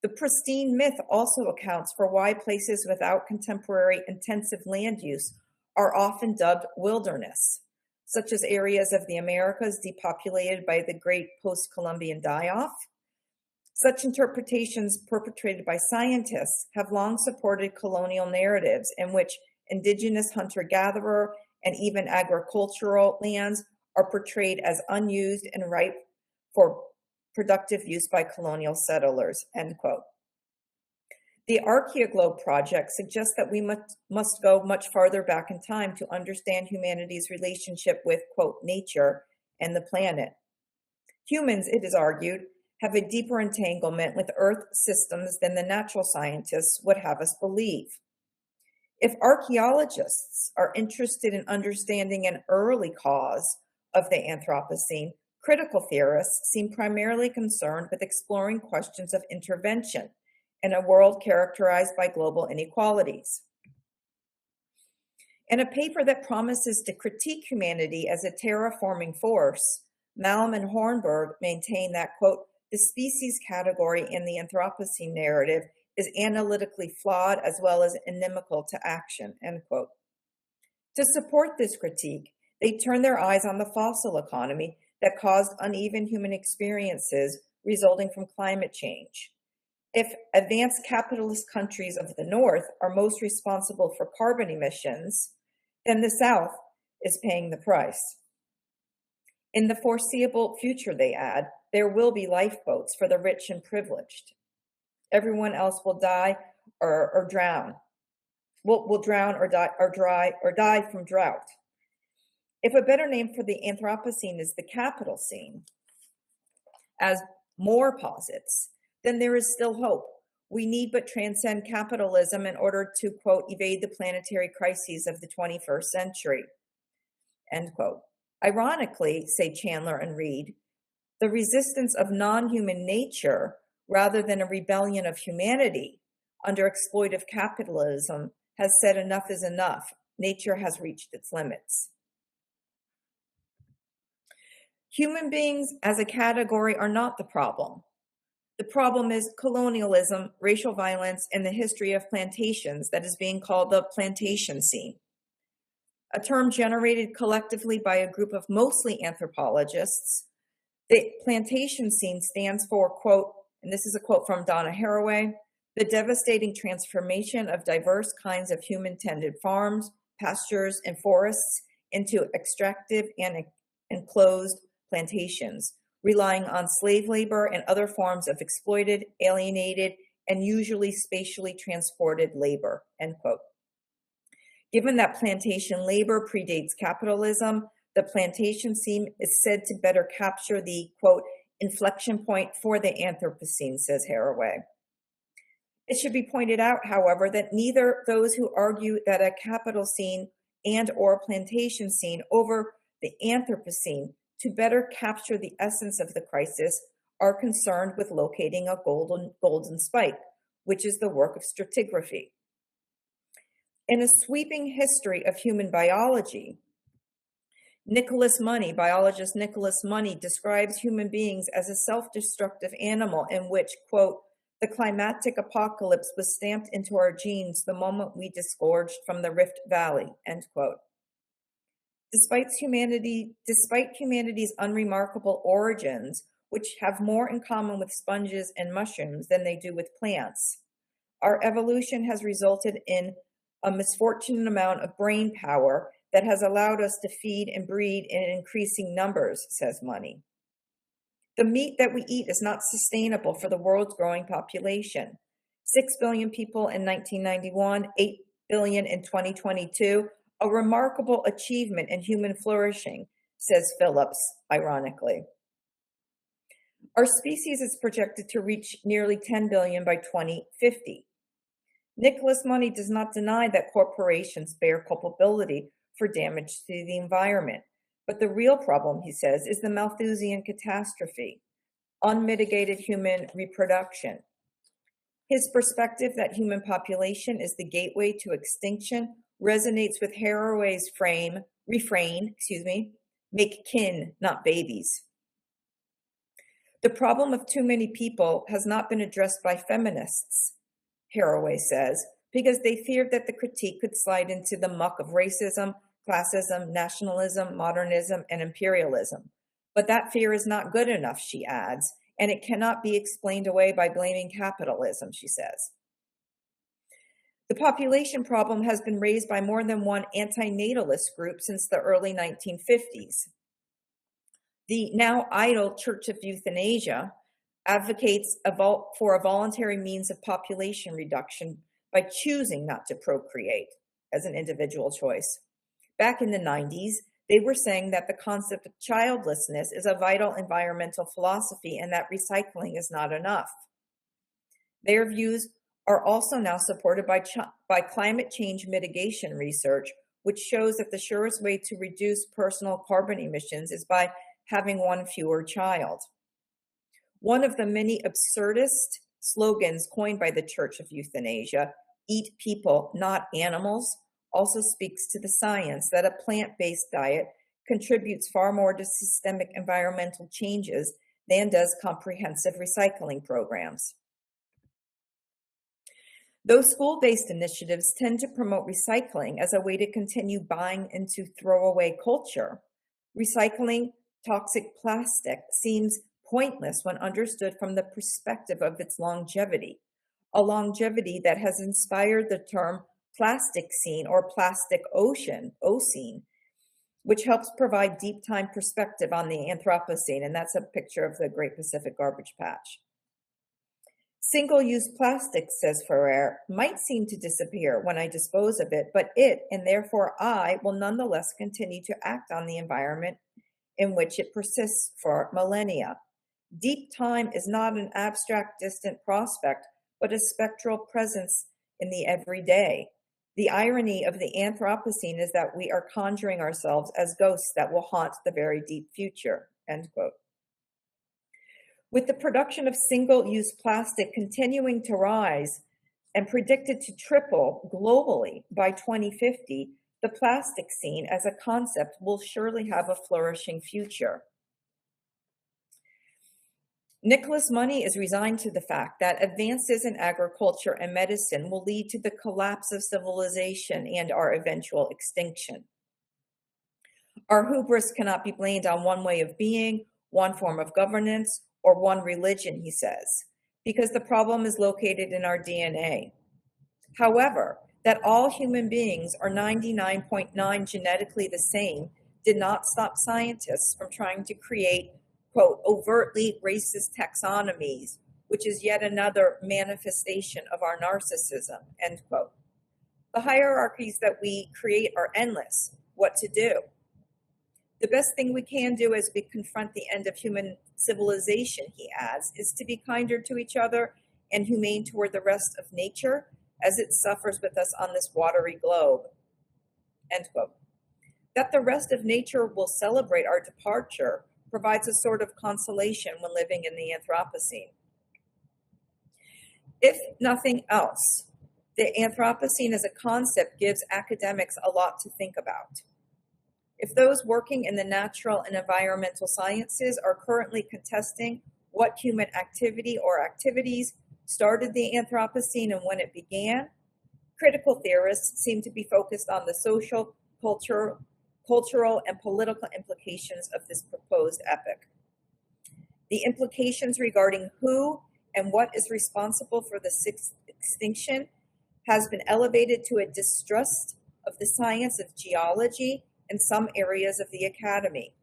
The pristine myth also accounts for why places without contemporary intensive land use are often dubbed wilderness, such as areas of the Americas depopulated by the great post-Columbian die-off. Such interpretations perpetrated by scientists have long supported colonial narratives in which indigenous hunter-gatherer and even agricultural lands are portrayed as unused and ripe for productive use by colonial settlers, end quote. The Archaeoglobe project suggests that we must go much farther back in time to understand humanity's relationship with, quote, nature and the planet. Humans, it is argued, have a deeper entanglement with Earth systems than the natural scientists would have us believe. If archaeologists are interested in understanding an early cause of the Anthropocene, critical theorists seem primarily concerned with exploring questions of intervention in a world characterized by global inequalities. In a paper that promises to critique humanity as a terraforming force, Malm and Hornberg maintain that, quote, the species category in the Anthropocene narrative is analytically flawed as well as inimical to action, end quote. To support this critique, they turn their eyes on the fossil economy that caused uneven human experiences resulting from climate change. If advanced capitalist countries of the North are most responsible for carbon emissions, then the South is paying the price. In the foreseeable future, they add, there will be lifeboats for the rich and privileged. Everyone else will die or drown. Will drown or die from drought. If a better name for the Anthropocene is the capital scene, as Moore posits, then there is still hope. We need but transcend capitalism in order to, quote, evade the planetary crises of the 21st century, end quote. Ironically, say Chandler and Reed, the resistance of non-human nature rather than a rebellion of humanity under exploitive capitalism has said enough is enough. Nature has reached its limits. Human beings as a category are not the problem. The problem is colonialism, racial violence, and the history of plantations that is being called the plantation scene, a term generated collectively by a group of mostly anthropologists. The plantation scene stands for, quote, and this is a quote from Donna Haraway, the devastating transformation of diverse kinds of human-tended farms, pastures, and forests into extractive and enclosed plantations, relying on slave labor and other forms of exploited, alienated, and usually spatially transported labor, end quote. Given that plantation labor predates capitalism, the plantation scene is said to better capture the, quote, inflection point for the Anthropocene, says Haraway. It should be pointed out, however, that neither those who argue that a capital scene and or plantation scene over the Anthropocene to better capture the essence of the crisis are concerned with locating a golden spike, which is the work of stratigraphy. In a sweeping history of human biology, biologist Nicholas Money describes human beings as a self-destructive animal in which, quote, the climatic apocalypse was stamped into our genes the moment we disgorged from the Rift Valley, end quote. Despite humanity's unremarkable origins, which have more in common with sponges and mushrooms than they do with plants, our evolution has resulted in a misfortunate amount of brain power that has allowed us to feed and breed in increasing numbers, says Money. The meat that we eat is not sustainable for the world's growing population. 6 billion people in 1991, 8 billion in 2022, a remarkable achievement in human flourishing, says Phillips, ironically. Our species is projected to reach nearly 10 billion by 2050. Nicholas Money does not deny that corporations bear culpability for damage to the environment, but the real problem, he says, is the Malthusian catastrophe, unmitigated human reproduction. His perspective that human population is the gateway to extinction resonates with Haraway's refrain, make kin, not babies. The problem of too many people has not been addressed by feminists, Haraway says, because they feared that the critique could slide into the muck of racism, classism, nationalism, modernism, and imperialism. But that fear is not good enough, she adds, and it cannot be explained away by blaming capitalism, she says. The population problem has been raised by more than one antinatalist group since the early 1950s. The now idle Church of Euthanasia advocates for a voluntary means of population reduction by choosing not to procreate as an individual choice. Back in the 90s, they were saying that the concept of childlessness is a vital environmental philosophy and that recycling is not enough. Their views are also now supported by climate change mitigation research, which shows that the surest way to reduce personal carbon emissions is by having one fewer child. One of the many absurdist slogans coined by the Church of Euthanasia, eat people, not animals, also speaks to the science that a plant-based diet contributes far more to systemic environmental changes than does comprehensive recycling programs. Though school-based initiatives tend to promote recycling as a way to continue buying into throwaway culture, recycling toxic plastic seems pointless when understood from the perspective of its longevity, a longevity that has inspired the term plasticocene or plastic ocene, which helps provide deep time perspective on the Anthropocene, and that's a picture of the Great Pacific Garbage Patch. Single-use plastic, says Ferrer, might seem to disappear when I dispose of it, but it, and therefore I, will nonetheless continue to act on the environment in which it persists for millennia. Deep time is not an abstract, distant prospect, but a spectral presence in the everyday. The irony of the Anthropocene is that we are conjuring ourselves as ghosts that will haunt the very deep future, end quote. With the production of single-use plastic continuing to rise and predicted to triple globally by 2050, the plastic scene as a concept will surely have a flourishing future. Nicholas Money is resigned to the fact that advances in agriculture and medicine will lead to the collapse of civilization and our eventual extinction. Our hubris cannot be blamed on one way of being, one form of governance, or one religion, he says, because the problem is located in our DNA. However, that all human beings are 99.9 genetically the same did not stop scientists from trying to create, quote, overtly racist taxonomies, which is yet another manifestation of our narcissism, end quote. The hierarchies that we create are endless. What to do? The best thing we can do as we confront the end of human civilization, he adds, is to be kinder to each other and humane toward the rest of nature as it suffers with us on this watery globe, end quote. That the rest of nature will celebrate our departure provides a sort of consolation when living in the Anthropocene. If nothing else, the Anthropocene as a concept gives academics a lot to think about. If those working in the natural and environmental sciences are currently contesting what human activity or activities started the Anthropocene and when it began, critical theorists seem to be focused on the social, cultural, and political implications of this proposed epoch. The implications regarding who and what is responsible for the extinction has been elevated to a distrust of the science of geology in some areas of the academy.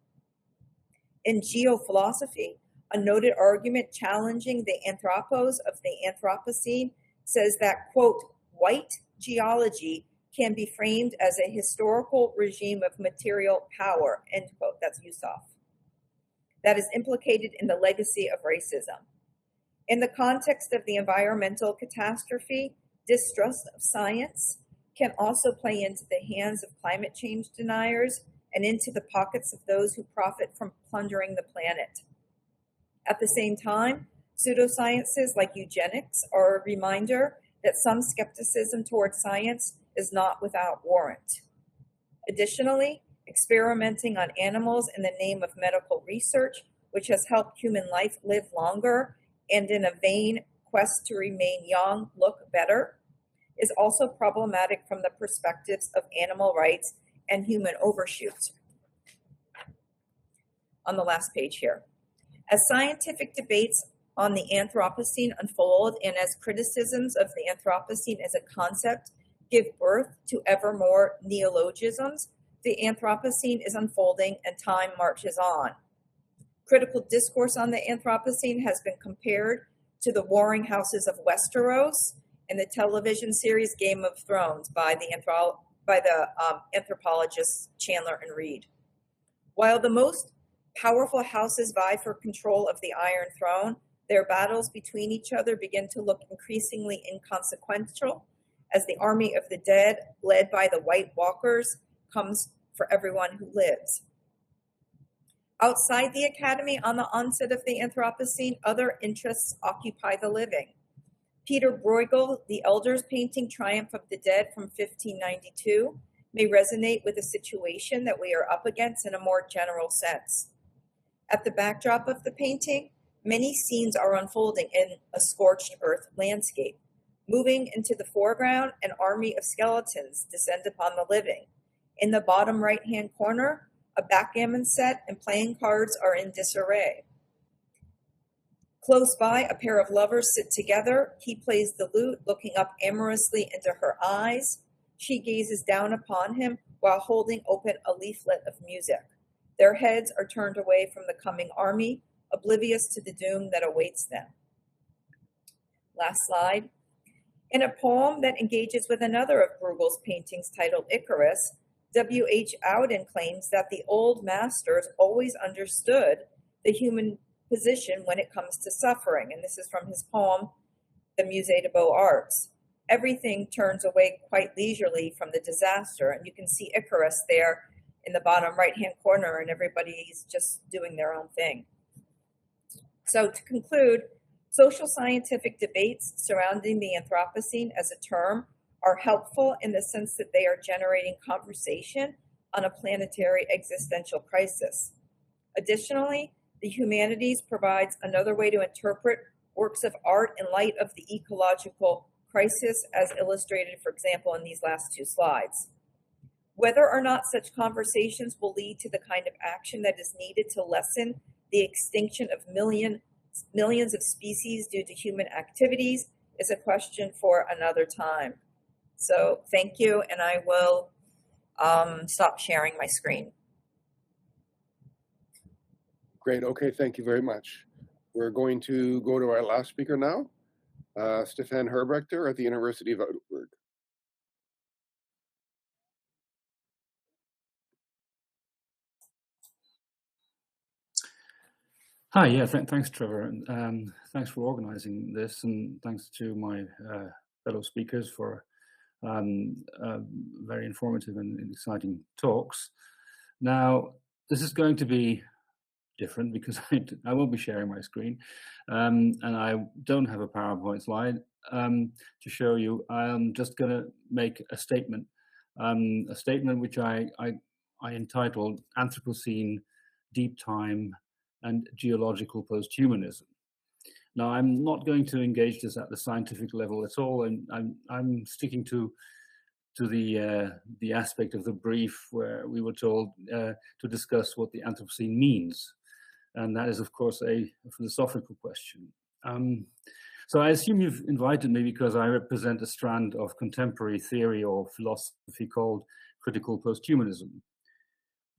In geophilosophy, a noted argument challenging the anthropos of the Anthropocene says that, quote, white geology can be framed as a historical regime of material power, end quote, that's Yusuf, that is implicated in the legacy of racism. In the context of the environmental catastrophe, distrust of science can also play into the hands of climate change deniers and into the pockets of those who profit from plundering the planet. At the same time, pseudosciences like eugenics are a reminder that some skepticism towards science is not without warrant. Additionally, experimenting on animals in the name of medical research, which has helped human life live longer and in a vain quest to remain young, look better, is also problematic from the perspectives of animal rights and human overshoots. On the last page here. As scientific debates on the Anthropocene unfold and as criticisms of the Anthropocene as a concept give birth to ever more neologisms, the Anthropocene is unfolding and time marches on. Critical discourse on the Anthropocene has been compared to the warring houses of Westeros in the television series Game of Thrones by the anthropologists Chandler and Reed. While the most powerful houses vie for control of the Iron Throne, their battles between each other begin to look increasingly inconsequential as the army of the dead, led by the White Walkers, comes for everyone who lives. Outside the academy, on the onset of the Anthropocene, other interests occupy the living. Peter Bruegel, the Elder's painting Triumph of the Dead from 1592, may resonate with a situation that we are up against in a more general sense. At the backdrop of the painting, many scenes are unfolding in a scorched earth landscape. Moving into the foreground, an army of skeletons descend upon the living. In the bottom right-hand corner, a backgammon set and playing cards are in disarray. Close by, a pair of lovers sit together. He plays the lute, looking up amorously into her eyes. She gazes down upon him while holding open a leaflet of music. Their heads are turned away from the coming army, oblivious to the doom that awaits them. Last slide. In a poem that engages with another of Bruegel's paintings titled Icarus, W.H. Auden claims that the old masters always understood the human position when it comes to suffering. And this is from his poem, The Musée des Beaux-Arts. Everything turns away quite leisurely from the disaster. And you can see Icarus there in the bottom right-hand corner, and everybody's just doing their own thing. So to conclude, social scientific debates surrounding the Anthropocene as a term are helpful in the sense that they are generating conversation on a planetary existential crisis. Additionally, the humanities provides another way to interpret works of art in light of the ecological crisis, as illustrated, for example, in these last two slides. Whether or not such conversations will lead to the kind of action that is needed to lessen the extinction of millions of species due to human activities is a question for another time. So thank you, and I will stop sharing my screen. Great. Okay, thank you very much. We're going to go to our last speaker now, Stefan Herbrechter at the University of Heidelberg. Hi, yeah, thanks, Trevor. Thanks for organizing this, and thanks to my fellow speakers for very informative and exciting talks. Now, this is going to be different because I won't be sharing my screen, and I don't have a PowerPoint slide to show you. I'm just going to make a statement which I entitled Anthropocene, Deep Time, and Geological Posthumanism. Now, I'm not going to engage this at the scientific level at all, and I'm sticking to the aspect of the brief where we were told to discuss what the Anthropocene means, and that is, of course, a philosophical question. So I assume you've invited me because I represent a strand of contemporary theory or philosophy called critical posthumanism.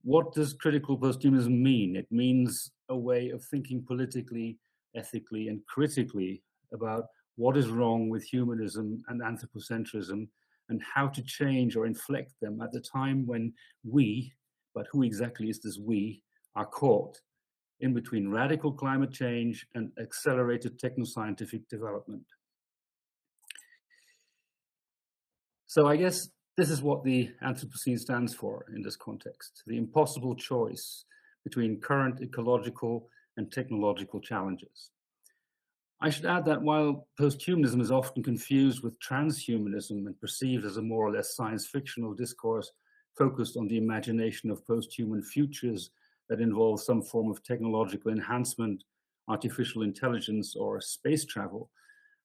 What does critical posthumanism mean? It means a way of thinking politically, ethically, and critically about what is wrong with humanism and anthropocentrism and how to change or inflect them at the time when we, but who exactly is this we, are caught in between radical climate change and accelerated technoscientific development. So I guess this is what the Anthropocene stands for in this context, the impossible choice between current ecological and technological challenges. I should add that while posthumanism is often confused with transhumanism and perceived as a more or less science fictional discourse focused on the imagination of posthuman futures that involve some form of technological enhancement, artificial intelligence, or space travel,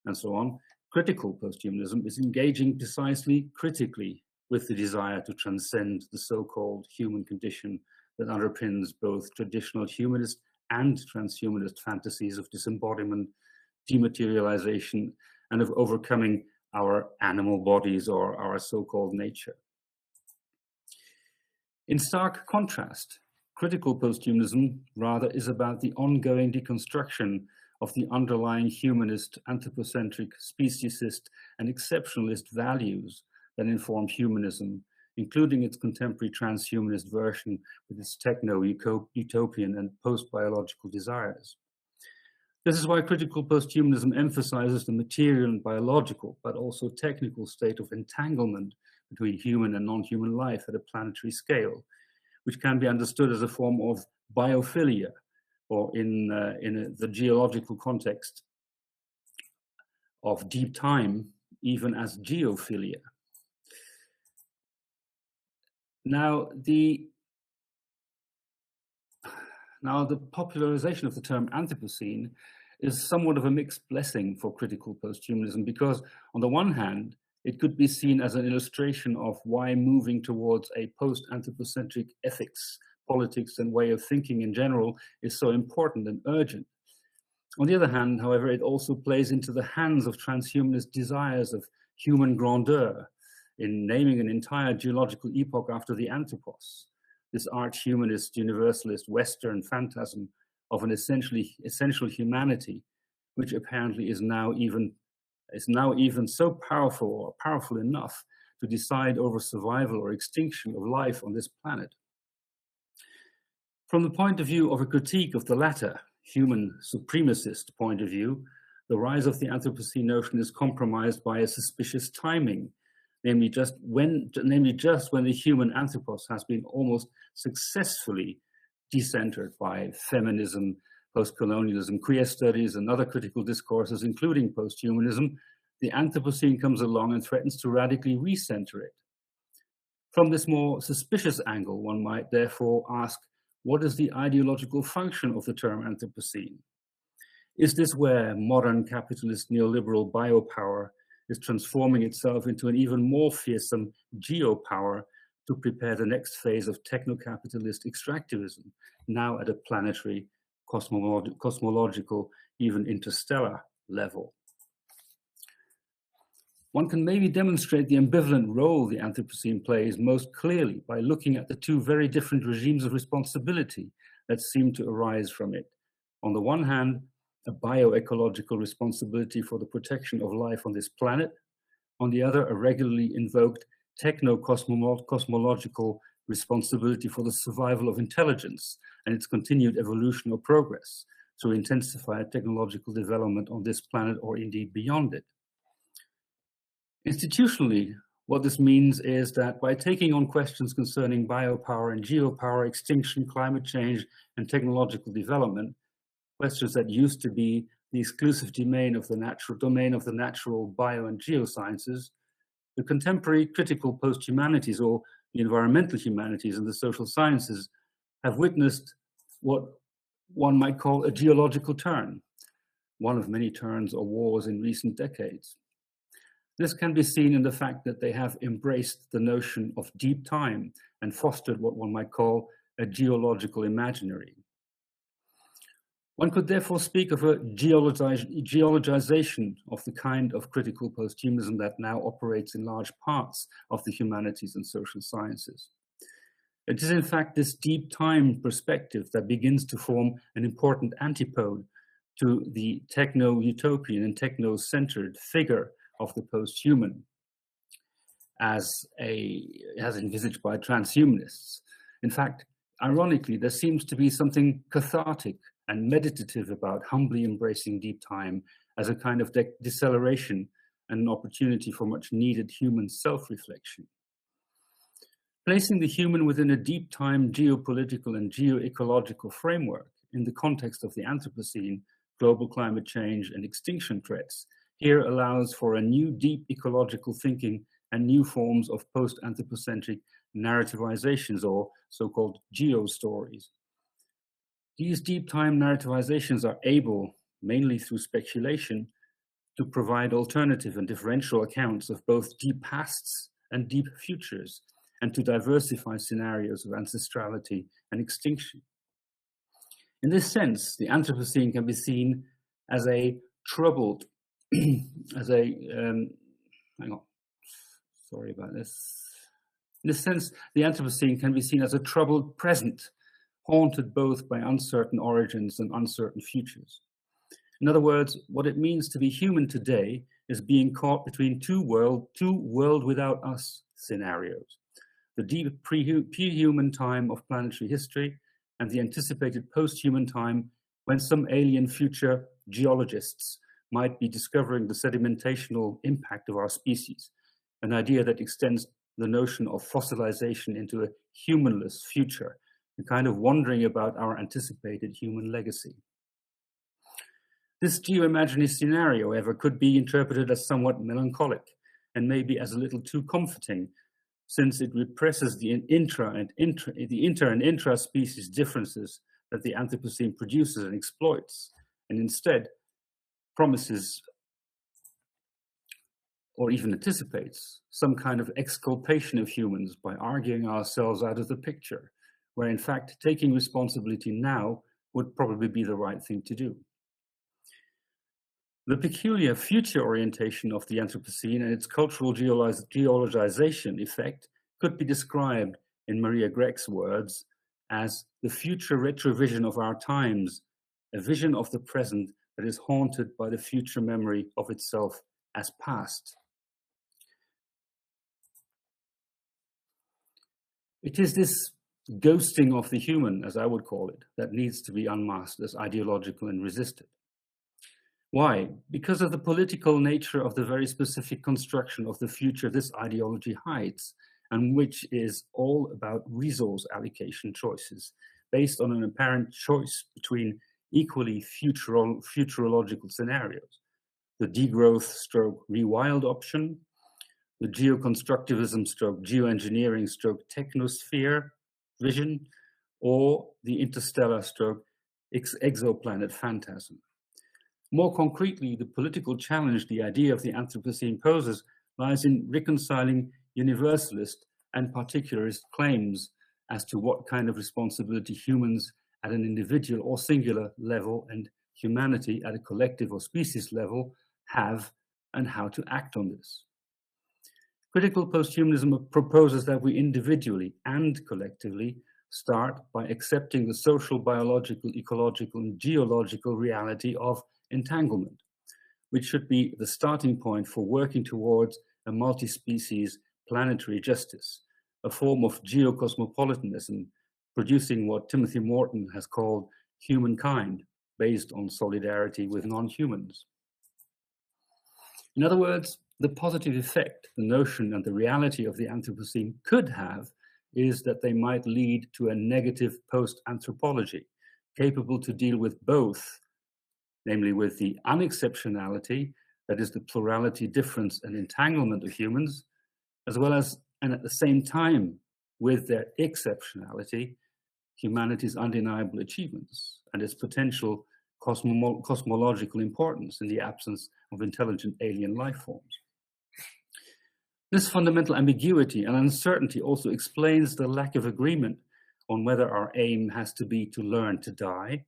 and so on, critical posthumanism is engaging precisely critically with the desire to transcend the so-called human condition that underpins both traditional humanist and transhumanist fantasies of disembodiment, dematerialization, and of overcoming our animal bodies or our so-called nature. In stark contrast, critical posthumanism rather is about the ongoing deconstruction of the underlying humanist, anthropocentric, speciesist, and exceptionalist values that inform humanism, including its contemporary transhumanist version with its techno-utopian and post-biological desires. This is why critical posthumanism emphasizes the material and biological, but also technical state of entanglement between human and non-human life at a planetary scale, which can be understood as a form of biophilia, or in the geological context of deep time, even as geophilia. Now, the popularization of the term Anthropocene is somewhat of a mixed blessing for critical posthumanism, because on the one hand, it could be seen as an illustration of why moving towards a post-anthropocentric ethics, politics, and way of thinking in general is so important and urgent. On the other hand, however, it also plays into the hands of transhumanist desires of human grandeur in naming an entire geological epoch after the Anthropos, this arch-humanist, universalist, Western phantasm of an essential humanity, which apparently is now even so powerful or powerful enough to decide over survival or extinction of life on this planet. From the point of view of a critique of the latter, human supremacist point of view, the rise of the Anthropocene notion is compromised by a suspicious timing, namely just when the human anthropos has been almost successfully decentered by feminism, post-colonialism, queer studies, and other critical discourses, including posthumanism. The Anthropocene comes along and threatens to radically recenter it. From this more suspicious angle, one might therefore ask, what is the ideological function of the term Anthropocene? Is this where modern capitalist neoliberal biopower is transforming itself into an even more fearsome geopower to prepare the next phase of techno-capitalist extractivism, now at a planetary, cosmological, even interstellar level? One can maybe demonstrate the ambivalent role the Anthropocene plays most clearly by looking at the two very different regimes of responsibility that seem to arise from it. On the one hand, a bioecological responsibility for the protection of life on this planet. On the other, a regularly invoked techno-cosmological responsibility for the survival of intelligence and its continued evolution or progress through intensified technological development on this planet or indeed beyond it. Institutionally, what this means is that by taking on questions concerning biopower and geopower, extinction, climate change, and technological development, questions that used to be the exclusive domain of the natural bio and geosciences, the contemporary critical post-humanities or the environmental humanities and the social sciences have witnessed what one might call a geological turn, one of many turns or wars in recent decades. This can be seen in the fact that they have embraced the notion of deep time and fostered what one might call a geological imaginary. One could therefore speak of a geologization of the kind of critical posthumanism that now operates in large parts of the humanities and social sciences. It is in fact this deep time perspective that begins to form an important antipode to the techno-utopian and techno-centered figure of the post-human as envisaged by transhumanists. In fact, ironically, there seems to be something cathartic and meditative about humbly embracing deep time as a kind of deceleration and an opportunity for much needed human self-reflection. Placing the human within a deep time geopolitical and geoecological framework in the context of the Anthropocene, global climate change, and extinction threats here allows for a new deep ecological thinking and new forms of post-anthropocentric narrativizations or so-called geo-stories. These deep time narrativizations are able, mainly through speculation, to provide alternative and differential accounts of both deep pasts and deep futures, and to diversify scenarios of ancestrality and extinction. In this sense, the Anthropocene can be seen as a troubled, hang on, sorry about this. In this sense, the Anthropocene can be seen as a troubled present, haunted both by uncertain origins and uncertain futures. In other words, what it means to be human today is being caught between two world without us scenarios. The deep pre-human time of planetary history and the anticipated post-human time when some alien future geologists might be discovering the sedimentational impact of our species, an idea that extends the notion of fossilization into a humanless future, a kind of wondering about our anticipated human legacy. This geoimaginary scenario, however, could be interpreted as somewhat melancholic and maybe as a little too comforting, since it represses the inter and intra-species differences that the Anthropocene produces and exploits, and instead promises or even anticipates some kind of exculpation of humans by arguing ourselves out of the picture, where in fact taking responsibility now would probably be the right thing to do. The peculiar future orientation of the Anthropocene and its cultural geologization effect could be described, in Maria Greg's words, as the future retrovision of our times, a vision of the present that is haunted by the future memory of itself as past. It is this ghosting of the human, as I would call it, that needs to be unmasked as ideological and resisted. Why? Because of the political nature of the very specific construction of the future this ideology hides, and which is all about resource allocation choices based on an apparent choice between equally futurological scenarios: the degrowth stroke rewild option, the geoconstructivism stroke geoengineering stroke technosphere vision, or the interstellar stroke exoplanet phantasm. More concretely, the political challenge the idea of the Anthropocene poses lies in reconciling universalist and particularist claims as to what kind of responsibility humans at an individual or singular level and humanity at a collective or species level have, and how to act on this. Critical posthumanism proposes that we individually and collectively start by accepting the social, biological, ecological, and geological reality of entanglement, which should be the starting point for working towards a multi-species planetary justice, a form of geocosmopolitanism, producing what Timothy Morton has called humankind, based on solidarity with non-humans. In other words, the positive effect the notion and the reality of the Anthropocene could have is that they might lead to a negative post-anthropology, capable to deal with both, namely with the unexceptionality, that is the plurality, difference, and entanglement of humans, as well as, and at the same time, with their exceptionality, humanity's undeniable achievements and its potential cosmological importance in the absence of intelligent alien life forms. This fundamental ambiguity and uncertainty also explains the lack of agreement on whether our aim has to be to learn to die,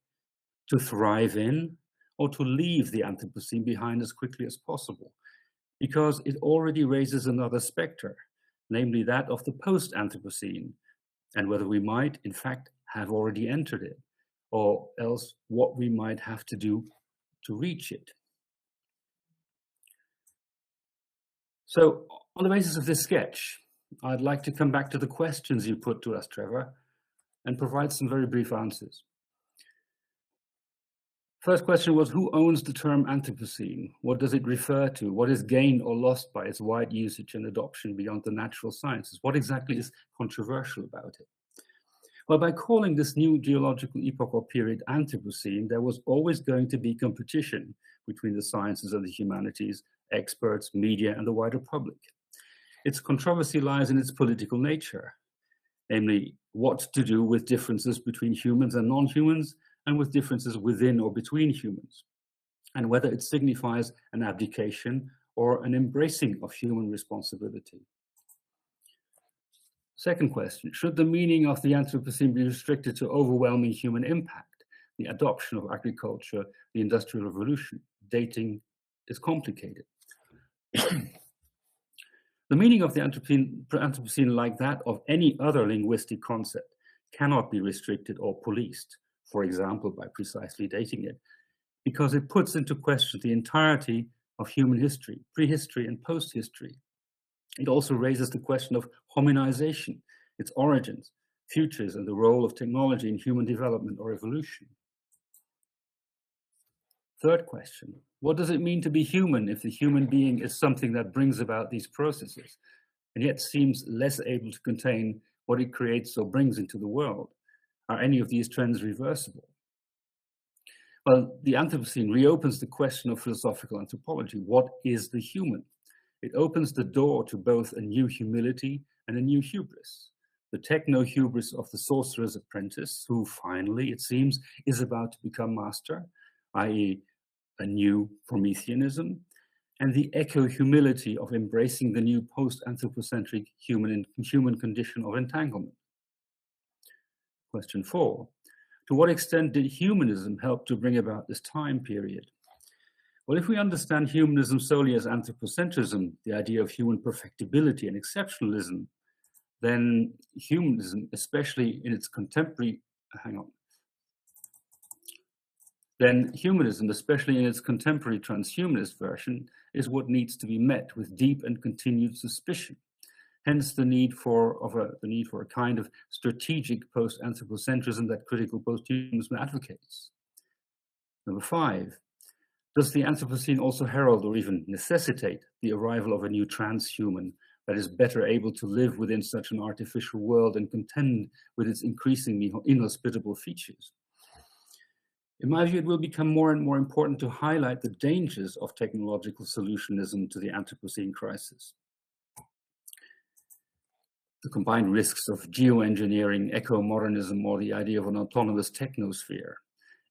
to thrive in, or to leave the Anthropocene behind as quickly as possible, because it already raises another specter, namely that of the post-Anthropocene, and whether we might, in fact, have already entered it, or else what we might have to do to reach it. So, on the basis of this sketch, I'd like to come back to the questions you put to us, Trevor, and provide some very brief answers. First question was, who owns the term Anthropocene? What does it refer to? What is gained or lost by its wide usage and adoption beyond the natural sciences? What exactly is controversial about it? Well, by calling this new geological epoch or period Anthropocene, there was always going to be competition between the sciences and the humanities, experts, media, and the wider public. Its controversy lies in its political nature, namely what to do with differences between humans and non-humans, and with differences within or between humans, and whether it signifies an abdication or an embracing of human responsibility. Second question, should the meaning of the Anthropocene be restricted to overwhelming human impact, the adoption of agriculture, the Industrial Revolution? Dating is complicated. The meaning of the Anthropocene, like that of any other linguistic concept, cannot be restricted or policed, for example, by precisely dating it, because it puts into question the entirety of human history, prehistory and post-history. It also raises the question of hominization, its origins, futures, and the role of technology in human development or evolution. Third question, what does it mean to be human if the human being is something that brings about these processes, and yet seems less able to contain what it creates or brings into the world? Are any of these trends reversible? Well, the Anthropocene reopens the question of philosophical anthropology. What is the human? It opens the door to both a new humility and a new hubris. The techno-hubris of the sorcerer's apprentice, who finally, it seems, is about to become master, i.e. a new Prometheanism, and the echo-humility of embracing the new post-anthropocentric human condition of entanglement. Question 4. To what extent did humanism help to bring about this time period? Well, if we understand humanism solely as anthropocentrism, the idea of human perfectibility and exceptionalism, then humanism, especially in its contemporary, transhumanist version, is what needs to be met with deep and continued suspicion. Hence the need for a kind of strategic post-anthropocentrism that critical post-humanism advocates. Number 5, does the Anthropocene also herald or even necessitate the arrival of a new transhuman that is better able to live within such an artificial world and contend with its increasingly inhospitable features? In my view, it will become more and more important to highlight the dangers of technological solutionism to the Anthropocene crisis. The combined risks of geoengineering, eco-modernism, or the idea of an autonomous technosphere.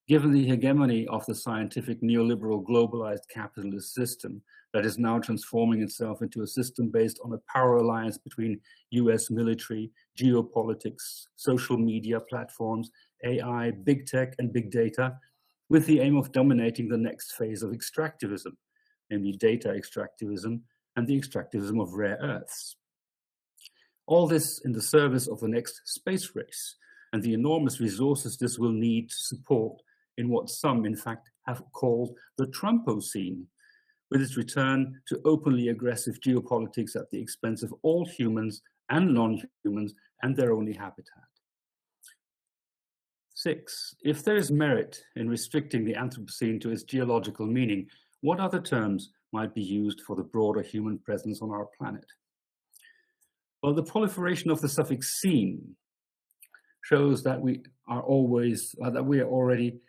Given the hegemony of the scientific neoliberal globalized capitalist system that is now transforming itself into a system based on a power alliance between US military, geopolitics, social media platforms, AI, big tech, and big data, with the aim of dominating the next phase of extractivism, namely data extractivism and the extractivism of rare earths. All this in the service of the next space race and the enormous resources this will need to support in what some, in fact, have called the Trumpocene, with its return to openly aggressive geopolitics at the expense of all humans and non-humans and their only habitat. 6, if there is merit in restricting the Anthropocene to its geological meaning, what other terms might be used for the broader human presence on our planet? Well, the proliferation of the suffix "scene" shows that we are already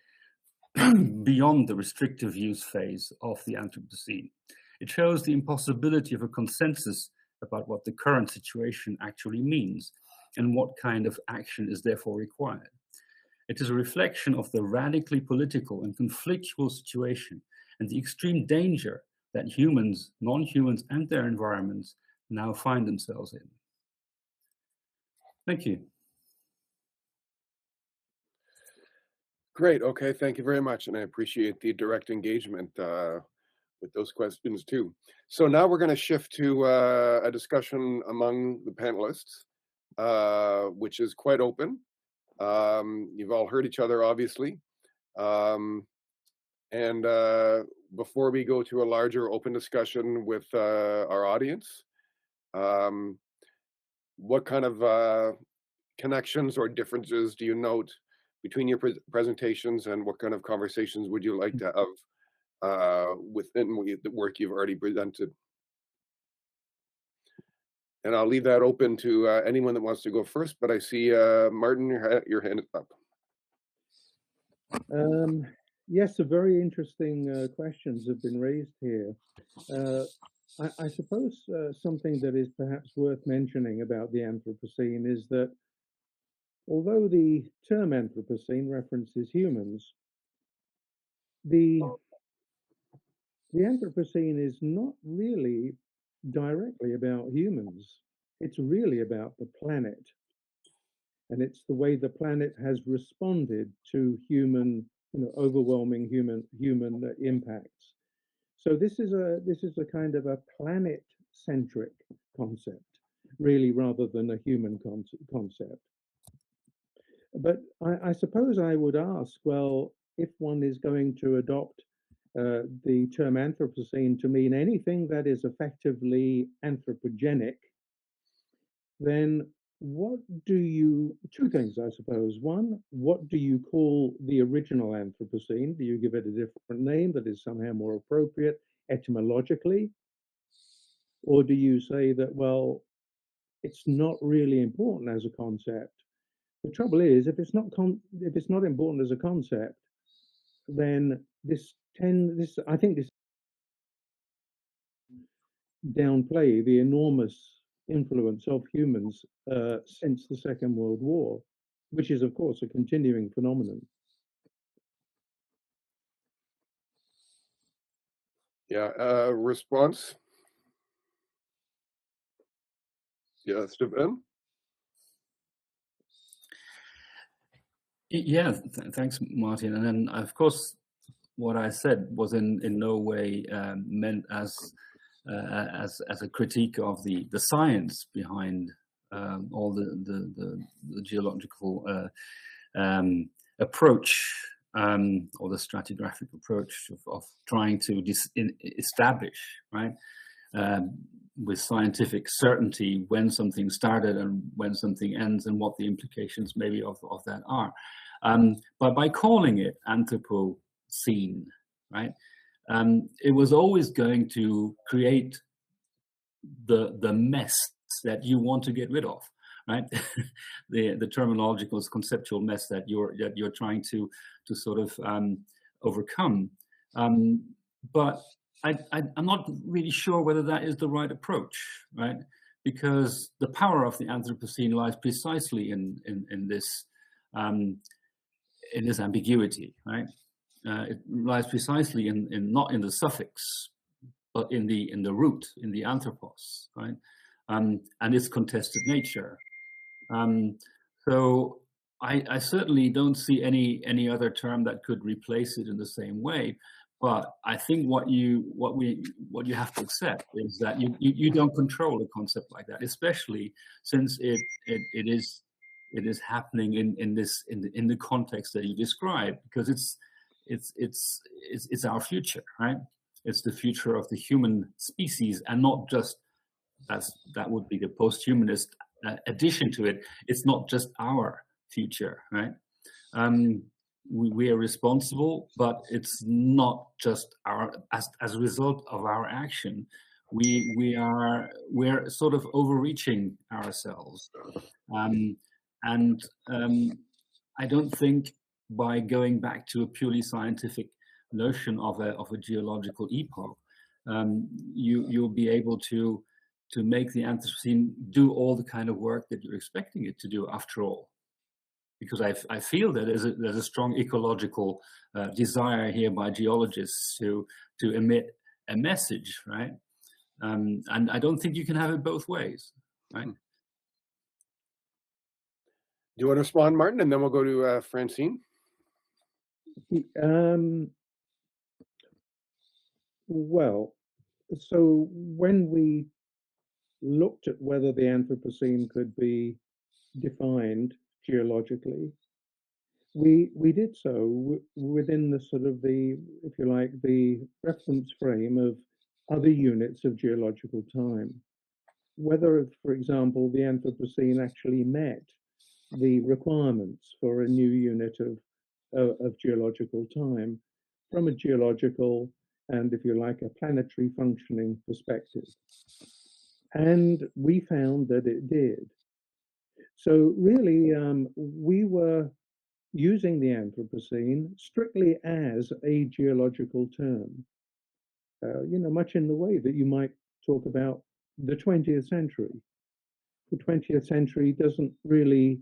beyond the restrictive use phase of the Anthropocene. It shows the impossibility of a consensus about what the current situation actually means and what kind of action is therefore required. It is a reflection of the radically political and conflictual situation and the extreme danger that humans, non-humans, and their environments now find themselves in. Thank you. Great. Okay. Thank you very much. And I appreciate the direct engagement with those questions too. So now we're going to shift to a discussion among the panelists, which is quite open. You've all heard each other, obviously. And before we go to a larger open discussion with our audience, what kind of connections or differences do you note between your presentations, and what kind of conversations would you like to have within the work you've already presented? And I'll leave that open to anyone that wants to go first, but I see Martin, your hand is up. Yes, a very interesting questions have been raised here. I suppose something that is perhaps worth mentioning about the Anthropocene is that although the term Anthropocene references humans, the Anthropocene is not really directly about humans. It's really about the planet. And it's the way the planet has responded to overwhelming human impacts. So this is a kind of a planet-centric concept, really, rather than a human concept. But I suppose I would ask, well, if one is going to adopt the term Anthropocene to mean anything that is effectively anthropogenic, then two things, I suppose. One, what do you call the original Anthropocene? Do you give it a different name that is somehow more appropriate etymologically? Or do you say that, well, it's not really important as a concept? The trouble is, if it's not important as a concept, then I think this downplay the enormous influence of humans since the Second World War, which is, of course, a continuing phenomenon. Yeah, response? Yeah, Stefan? Yeah, thanks, Martin. And then, of course, what I said was in no way meant as a critique of the science behind all the geological approach or the stratigraphic approach of trying to establish, right, with scientific certainty when something started and when something ends and what the implications maybe of that are. But by calling it Anthropocene, right, it was always going to create the mess that you want to get rid of, right? the terminological, conceptual mess that you're trying to sort of overcome. But I'm not really sure whether that is the right approach, right? Because the power of the Anthropocene lies precisely in this ambiguity, right? It lies precisely in not in the suffix, but in the root, in the anthropos, right? And its contested nature. So I certainly don't see any other term that could replace it in the same way. But I think what you have to accept is that you don't control a concept like that, especially since it is happening in the context that you describe, because it's our future, right? It's the future of the human species, and not just that would be the post-humanist addition to it. It's not just our future, right? We are responsible, but it's not just as a result of our action. We're sort of overreaching ourselves, and I don't think by going back to a purely scientific notion of a geological epoch, you'll be able to make the Anthropocene do all the kind of work that you're expecting it to do, after all. Because I feel that there's a strong ecological desire here by geologists to emit a message, right? And I don't think you can have it both ways, right? Do you want to respond, Martin, and then we'll go to Francine? Well, so when we looked at whether the Anthropocene could be defined geologically, we did so within the sort of if you like, the reference frame of other units of geological time. Whether, for example, the Anthropocene actually met the requirements for a new unit of geological time from a geological and, if you like, a planetary functioning perspective. And we found that it did. So really, we were using the Anthropocene strictly as a geological term, much in the way that you might talk about the 20th century. The 20th century doesn't really,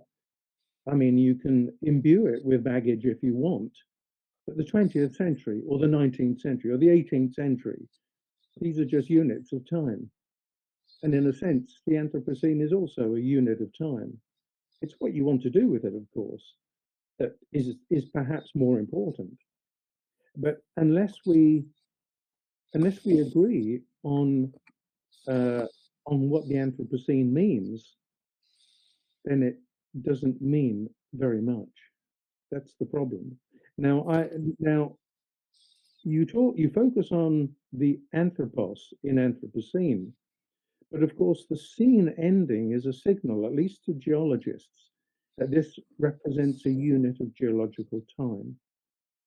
I mean, you can imbue it with baggage if you want, but the 20th century or the 19th century or the 18th century, these are just units of time. And in a sense, the Anthropocene is also a unit of time. It's what you want to do with it, of course, that is perhaps more important. But unless we agree on what the Anthropocene means, then it doesn't mean very much. That's the problem. Now you focus on the anthropos in Anthropocene, but of course the scene ending is a signal, at least to geologists, that this represents a unit of geological time.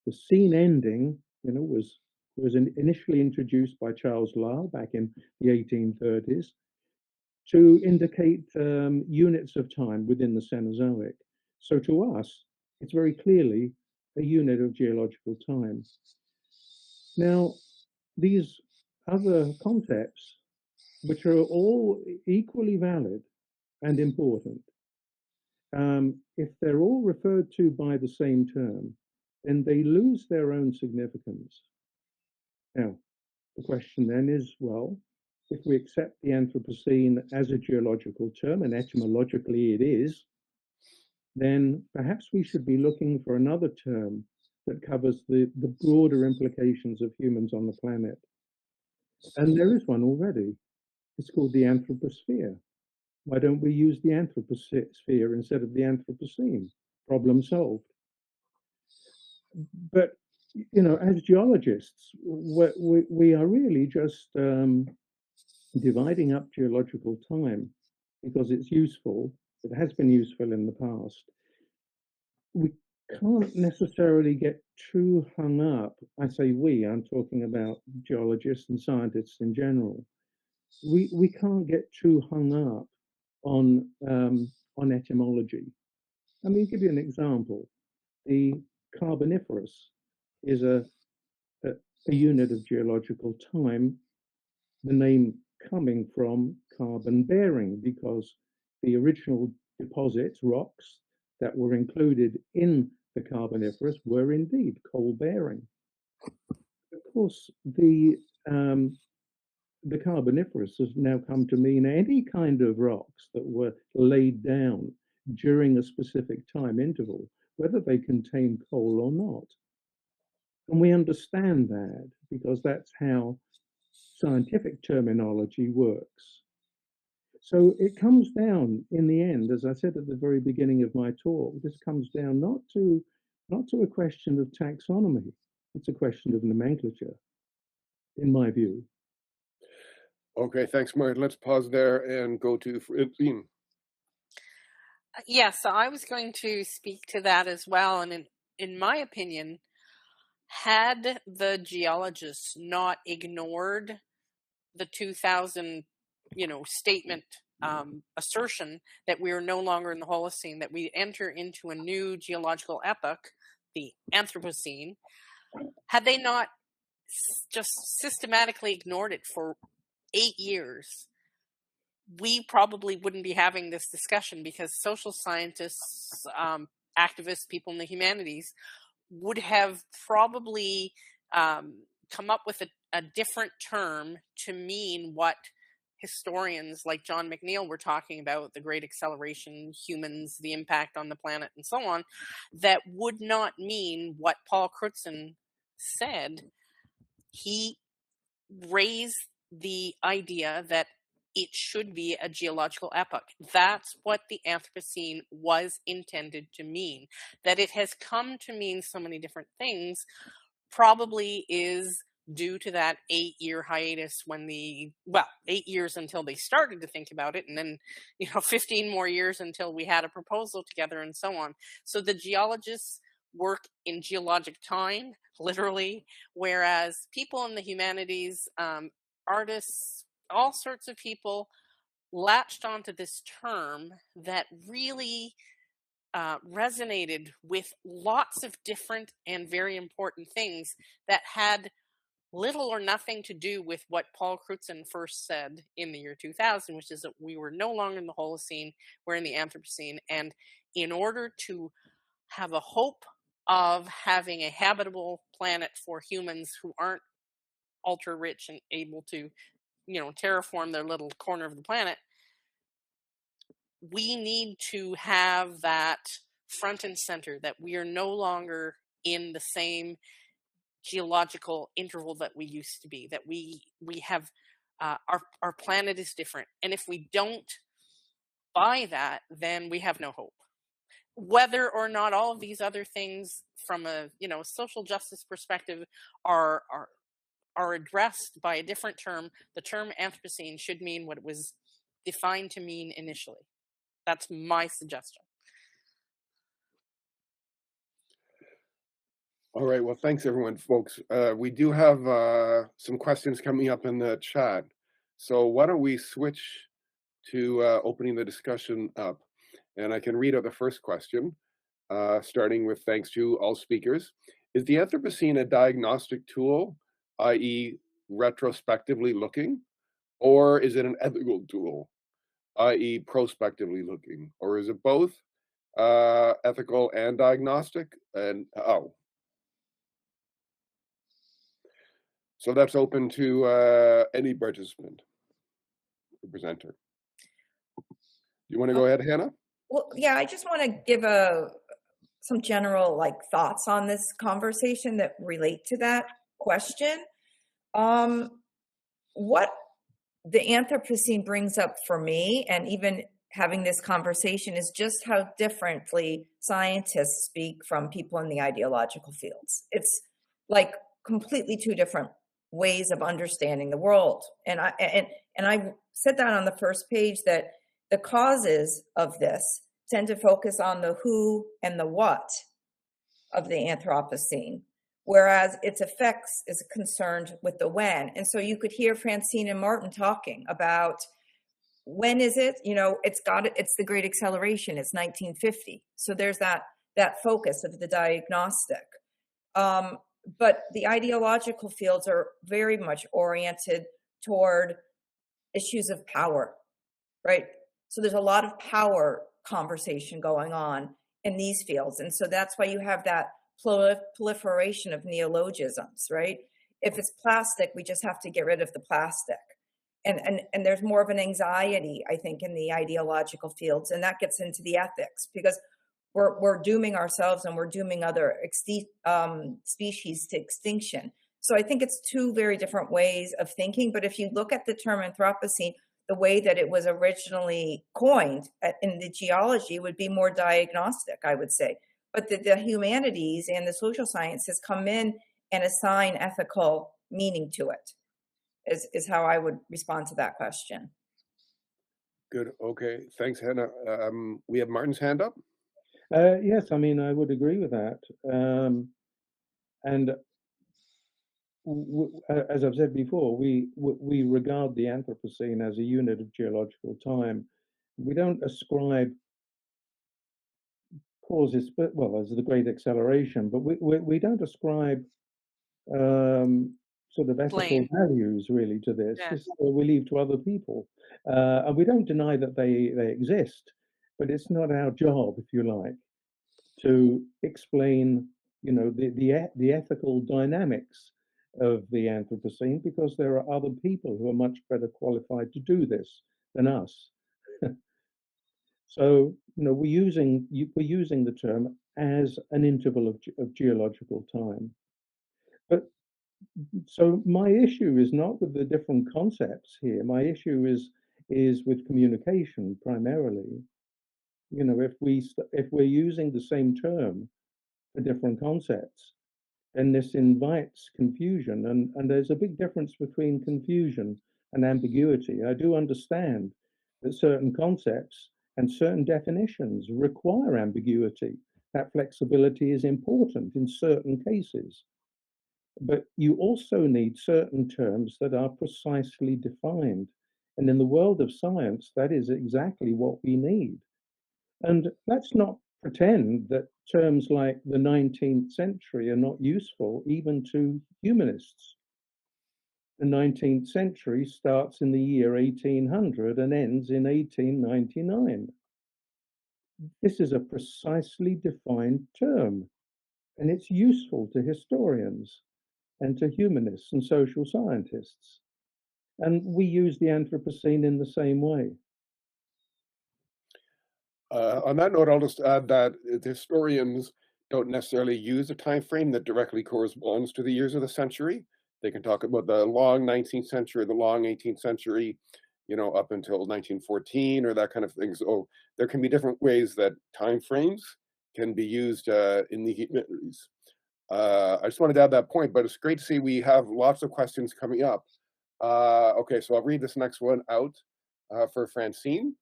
The scene ending, was initially introduced by Charles Lyell back in the 1830s to indicate units of time within the Cenozoic. So to us, it's very clearly a unit of geological time. Now, these other concepts, which are all equally valid and important, if they're all referred to by the same term, then they lose their own significance. Now, the question then is, well, if we accept the Anthropocene as a geological term, and etymologically it is, then perhaps we should be looking for another term that covers the broader implications of humans on the planet. And there is one already. It's called the Anthroposphere. Why don't we use the Anthroposphere instead of the Anthropocene? Problem solved. But, you know, as geologists, we are really just dividing up geological time because it's useful. It has been useful in the past. We can't necessarily get too hung up. I say we, I'm talking about geologists and scientists in general. We can't get too hung up on etymology. Let me give you an example. The Carboniferous is a unit of geological time, the name coming from carbon bearing, because the original deposits, rocks, that were included in the Carboniferous were indeed coal bearing. Of course, the Carboniferous has now come to mean any kind of rocks that were laid down during a specific time interval, whether they contain coal or not. And we understand that because that's how scientific terminology works. So it comes down in the end, as I said at the very beginning of my talk, this comes down not to a question of taxonomy, it's a question of nomenclature, in my view. Okay, thanks, Martin. Let's pause there and go to Francine. Yes, so I was going to speak to that as well. And in my opinion, had the geologists not ignored the 2000, statement, assertion that we are no longer in the Holocene, that we enter into a new geological epoch, the Anthropocene, had they not just systematically ignored it for 8 years, we probably wouldn't be having this discussion, because social scientists, activists, people in the humanities would have probably come up with a different term to mean what historians like John McNeill were talking about, the great acceleration, humans, the impact on the planet, and so on, that would not mean what Paul Crutzen said. He raised the idea that it should be a geological epoch. That's what the Anthropocene was intended to mean. That it has come to mean so many different things probably is due to that 8-year hiatus when 8 years until they started to think about it, and then 15 more years until we had a proposal together, and so on. So the geologists work in geologic time, literally, whereas people in the humanities, artists, all sorts of people latched onto this term that really resonated with lots of different and very important things that had little or nothing to do with what Paul Crutzen first said in the year 2000, which is that we were no longer in the Holocene, we're in the Anthropocene. And in order to have a hope of having a habitable planet for humans who aren't ultra rich and able to terraform their little corner of the planet, we need to have that front and center, that we are no longer in the same geological interval that we used to be, that we have our planet is different. And if we don't buy that, then we have no hope. Whether or not all of these other things from a social justice perspective are addressed by a different term, the term Anthropocene should mean what it was defined to mean initially. That's my suggestion. All right, well, thanks everyone, folks. We do have some questions coming up in the chat. So why don't we switch to opening the discussion up? And I can read out the first question. starting with thanks to all speakers. Is the Anthropocene a diagnostic tool, i.e. retrospectively looking, or is it an ethical tool, i.e. prospectively looking, or is it both ethical and diagnostic? And oh, so that's open to any participant or presenter. You want to go ahead, Hannah? Well, yeah, I just want to give some general thoughts on this conversation that relate to that question. What the Anthropocene brings up for me, and even having this conversation, is just how differently scientists speak from people in the ideological fields. It's like completely two different ways of understanding the world. And I said that on the first page, that the causes of this tend to focus on the who and the what of the Anthropocene, whereas its effects is concerned with the when. And so you could hear Francine and Martin talking about, when is it? It's the Great Acceleration. It's 1950. So there's that focus of the diagnostic. But the ideological fields are very much oriented toward issues of power, right? So there's a lot of power conversation going on in these fields. And so that's why you have that proliferation of neologisms, right? If it's plastic, we just have to get rid of the plastic. And there's more of an anxiety, I think, in the ideological fields. And that gets into the ethics, because we're dooming ourselves and we're dooming other species to extinction. So I think it's two very different ways of thinking. But if you look at the term Anthropocene, the way that it was originally coined in the geology would be more diagnostic, I would say. But the humanities and the social sciences come in and assign ethical meaning to it, is how I would respond to that question. Good. Okay. Thanks, Hannah. We have Martin's hand up. Yes, I mean, I would agree with that. And as I've said before, we regard the Anthropocene as a unit of geological time. We don't ascribe causes, but well, as the Great Acceleration, but we don't ascribe sort of ethical Blame. values really to this. Yeah. This we leave to other people, and we don't deny that they exist, but it's not our job, if you like, to explain, the ethical dynamics of the Anthropocene, because there are other people who are much better qualified to do this than us. So, we're using the term as an interval of geological time. But so my issue is not with the different concepts here. My issue is with communication primarily. If we're using the same term for different concepts, then this invites confusion, and there's a big difference between confusion and ambiguity. I do understand that certain concepts and certain definitions require ambiguity. That flexibility is important in certain cases. But you also need certain terms that are precisely defined. And in the world of science, that is exactly what we need. And let's not pretend that terms like the 19th century are not useful even to humanists. The 19th century starts in the year 1800 and ends in 1899. This is a precisely defined term, and it's useful to historians and to humanists and social scientists. And we use the Anthropocene in the same way. On that note, I'll just add that historians don't necessarily use a time frame that directly corresponds to the years of the century. They can talk about the long 19th century, the long 18th century, up until 1914 or that kind of thing. So there can be different ways that time frames can be used in the humanities. I just wanted to add that point, but it's great to see we have lots of questions coming up. Okay, so I'll read this next one out for Francine.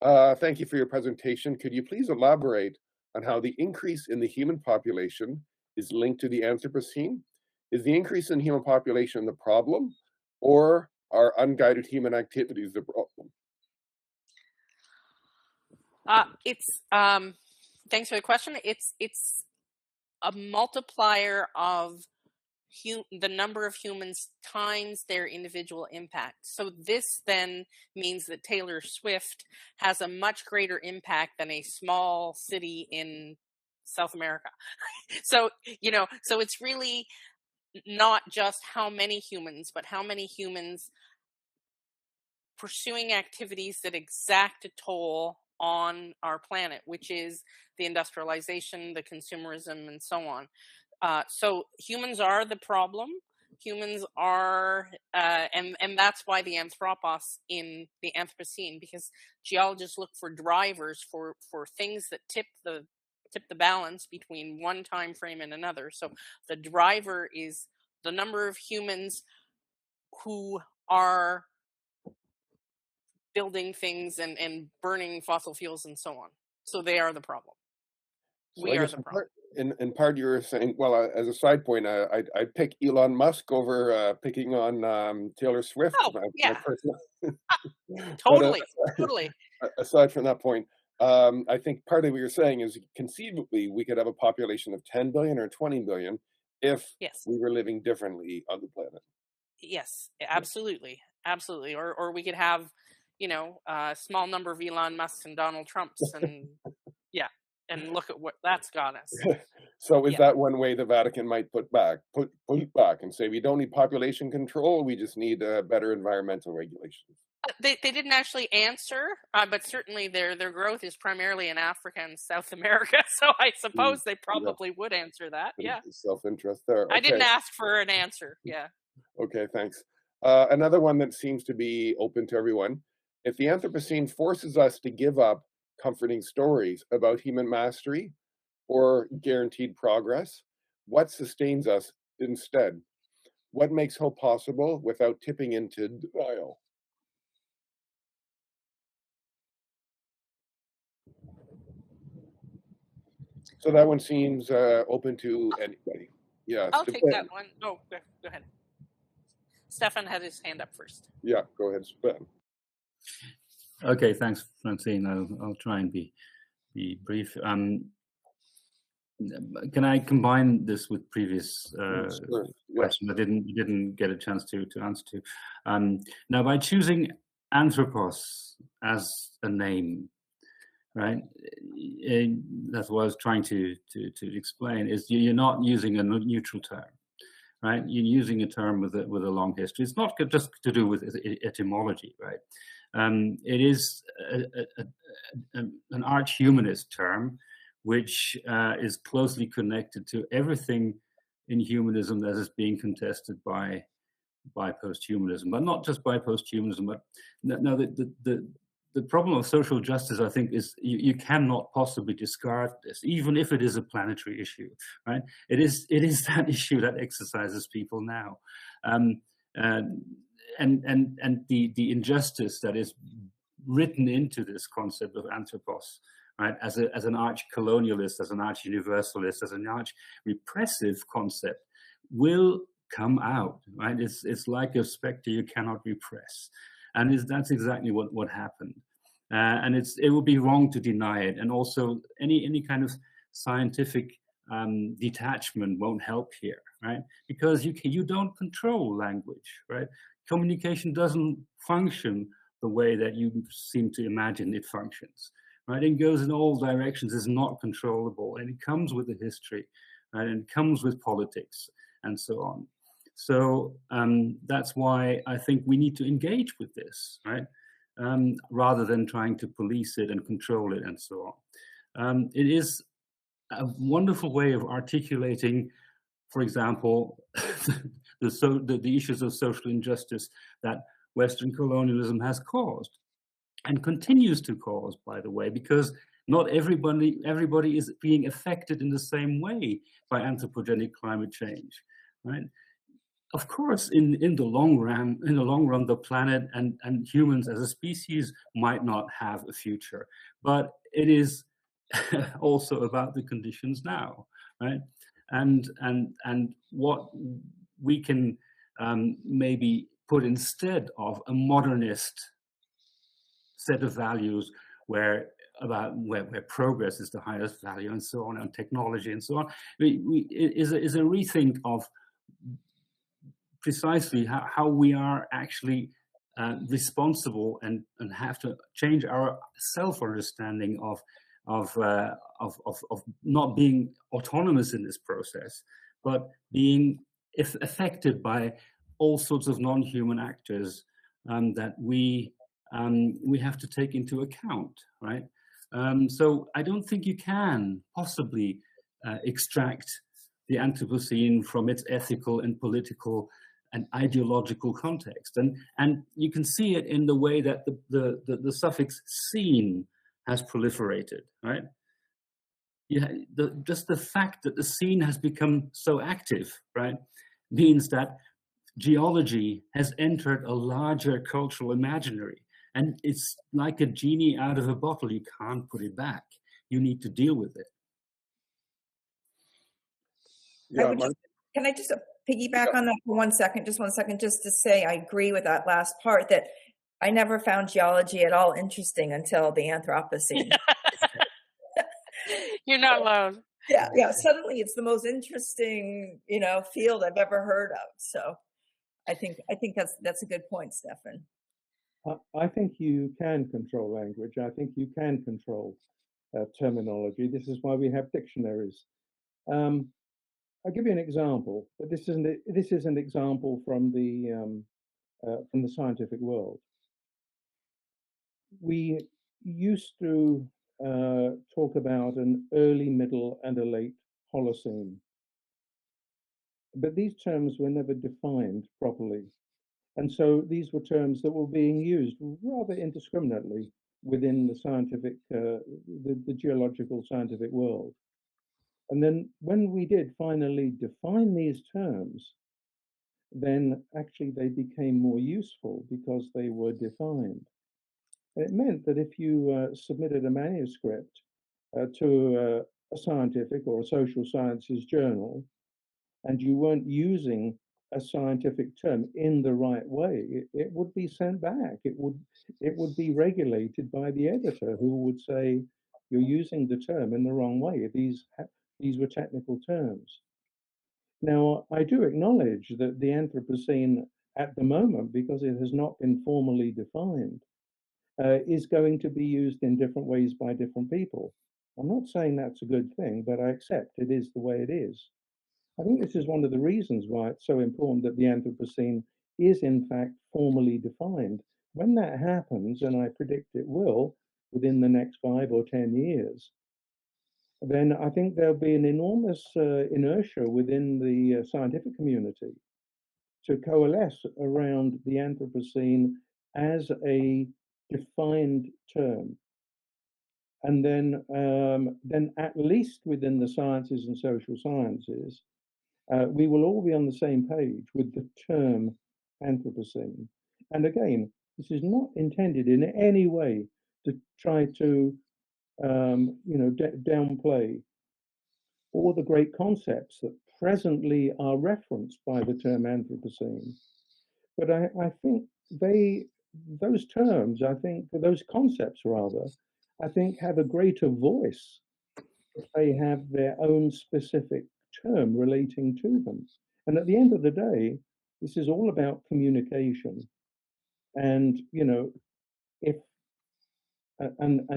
Thank you for your presentation. Could you please elaborate on how the increase in the human population is linked to the Anthropocene? Is the increase in human population the problem, or are unguided human activities the problem? It's Thanks for the question. It's a multiplier of the number of humans times their individual impact. So this then means that Taylor Swift has a much greater impact than a small city in South America. So, so it's really not just how many humans, but how many humans pursuing activities that exact a toll on our planet, which is the industrialization, the consumerism, and so on. So humans are the problem. Humans are, and that's why the Anthropos in the Anthropocene, because geologists look for drivers for things that tip the balance between one time frame and another. So the driver is the number of humans who are building things and burning fossil fuels and so on. So they are the problem. So We I are guess the problem. in part you were saying, well, as a side point, I'd pick Elon Musk over picking on Taylor Swift. Oh, yeah. Personal. Totally, But, totally. aside from that point, I think part of what you're saying is conceivably we could have a population of 10 billion or 20 billion if Yes. we were living differently on the planet. Yes, absolutely. Absolutely. Or we could have, a small number of Elon Musks and Donald Trumps and yeah. And look at what that's got us. So is that one way the Vatican might put back and say we don't need population control, we just need better environmental regulations? They didn't actually answer, but certainly their growth is primarily in Africa and South America. So I suppose they probably would answer that. Yeah. Self-interest there. Okay. I didn't ask for an answer. Yeah. Okay, thanks. Another one that seems to be open to everyone. If the Anthropocene forces us to give up comforting stories about human mastery or guaranteed progress, what sustains us instead? What makes hope possible without tipping into denial? So that one seems open to anybody. Yeah, I'll take that one. Oh, go ahead. Stefan had his hand up first. Yeah, go ahead, Stefan. Okay, thanks, Francine. I'll try and be brief. Can I combine this with previous questions? I didn't get a chance to answer to. Now, by choosing Anthropos as a name, right? That's what I was trying to explain. Is you're not using a neutral term, right? You're using a term with a long history. It's not just to do with etymology, right? It is an arch-humanist term, which is closely connected to everything in humanism that is being contested by post-humanism, but not just by post-humanism. But no, the problem of social justice, I think, is you cannot possibly discard this, even if it is a planetary issue, right? It is that issue that exercises people now. And the injustice that is written into this concept of anthropos, right, as an arch-colonialist, as an arch-universalist, as an arch-repressive concept, will come out, right? It's like a specter you cannot repress, and that's exactly what happened. And it would be wrong to deny it, and also any kind of scientific detachment won't help here, right? Because you don't control language, right? Communication doesn't function the way that you seem to imagine it functions, right? It goes in all directions, is not controllable, and it comes with a history, right? And it comes with politics and so on. So that's why I think we need to engage with this, right? Rather than trying to police it and control it and so on. It is a wonderful way of articulating, for example, the issues of social injustice that Western colonialism has caused and continues to cause, by the way, because not everybody is being affected in the same way by anthropogenic climate change, right? Of course, in the long run, the planet and humans as a species might not have a future, but it is also about the conditions now, right? And what we can maybe put instead of a modernist set of values where about where progress is the highest value and so on, and technology and so on. Is a rethink of precisely how we are actually responsible and have to change our self-understanding of not being autonomous in this process, but being affected by all sorts of non-human actors that we have to take into account, right? So I don't think you can possibly extract the Anthropocene from its ethical and political and ideological context, and you can see it in the way that the suffix "scene" has proliferated, right? Just the fact that the scene has become so active, right, means that geology has entered a larger cultural imaginary, and it's like a genie out of a bottle. You can't put it back. You need to deal with it. Yeah, can I just piggyback on that for 1 second, just 1 second, just to say I agree with that last part, that I never found geology at all interesting until the Anthropocene. You're not alone. Yeah. Suddenly, it's the most interesting, field I've ever heard of. So, I think that's a good point, Stefan. I think you can control language. I think you can control terminology. This is why we have dictionaries. I'll give you an example, but this is an example from the scientific world. We used to talk about an early, middle, and a late Holocene, but these terms were never defined properly, and so these were terms that were being used rather indiscriminately within the scientific, the geological scientific world. And then when we did finally define these terms, then actually they became more useful because they were defined. And it meant that if you submitted a manuscript to a scientific or a social sciences journal, and you weren't using a scientific term in the right way, it would be sent back. It would be regulated by the editor, who would say, "You're using the term in the wrong way. These were technical terms." Now, I do acknowledge that the Anthropocene at the moment, because it has not been formally defined, is going to be used in different ways by different people. I'm not saying that's a good thing, but I accept it is the way it is. I think this is one of the reasons why it's so important that the Anthropocene is in fact formally defined. When that happens, and I predict it will within the next 5 or 10 years, then I think there'll be an enormous inertia within the scientific community to coalesce around the Anthropocene as a defined term. And then at least within the sciences and social sciences, we will all be on the same page with the term Anthropocene. And again, this is not intended in any way to try to downplay all the great concepts that presently are referenced by the term Anthropocene. But I think those terms, those concepts rather, I think have a greater voice if they have their own specific term relating to them. And at the end of the day, this is all about communication. And if and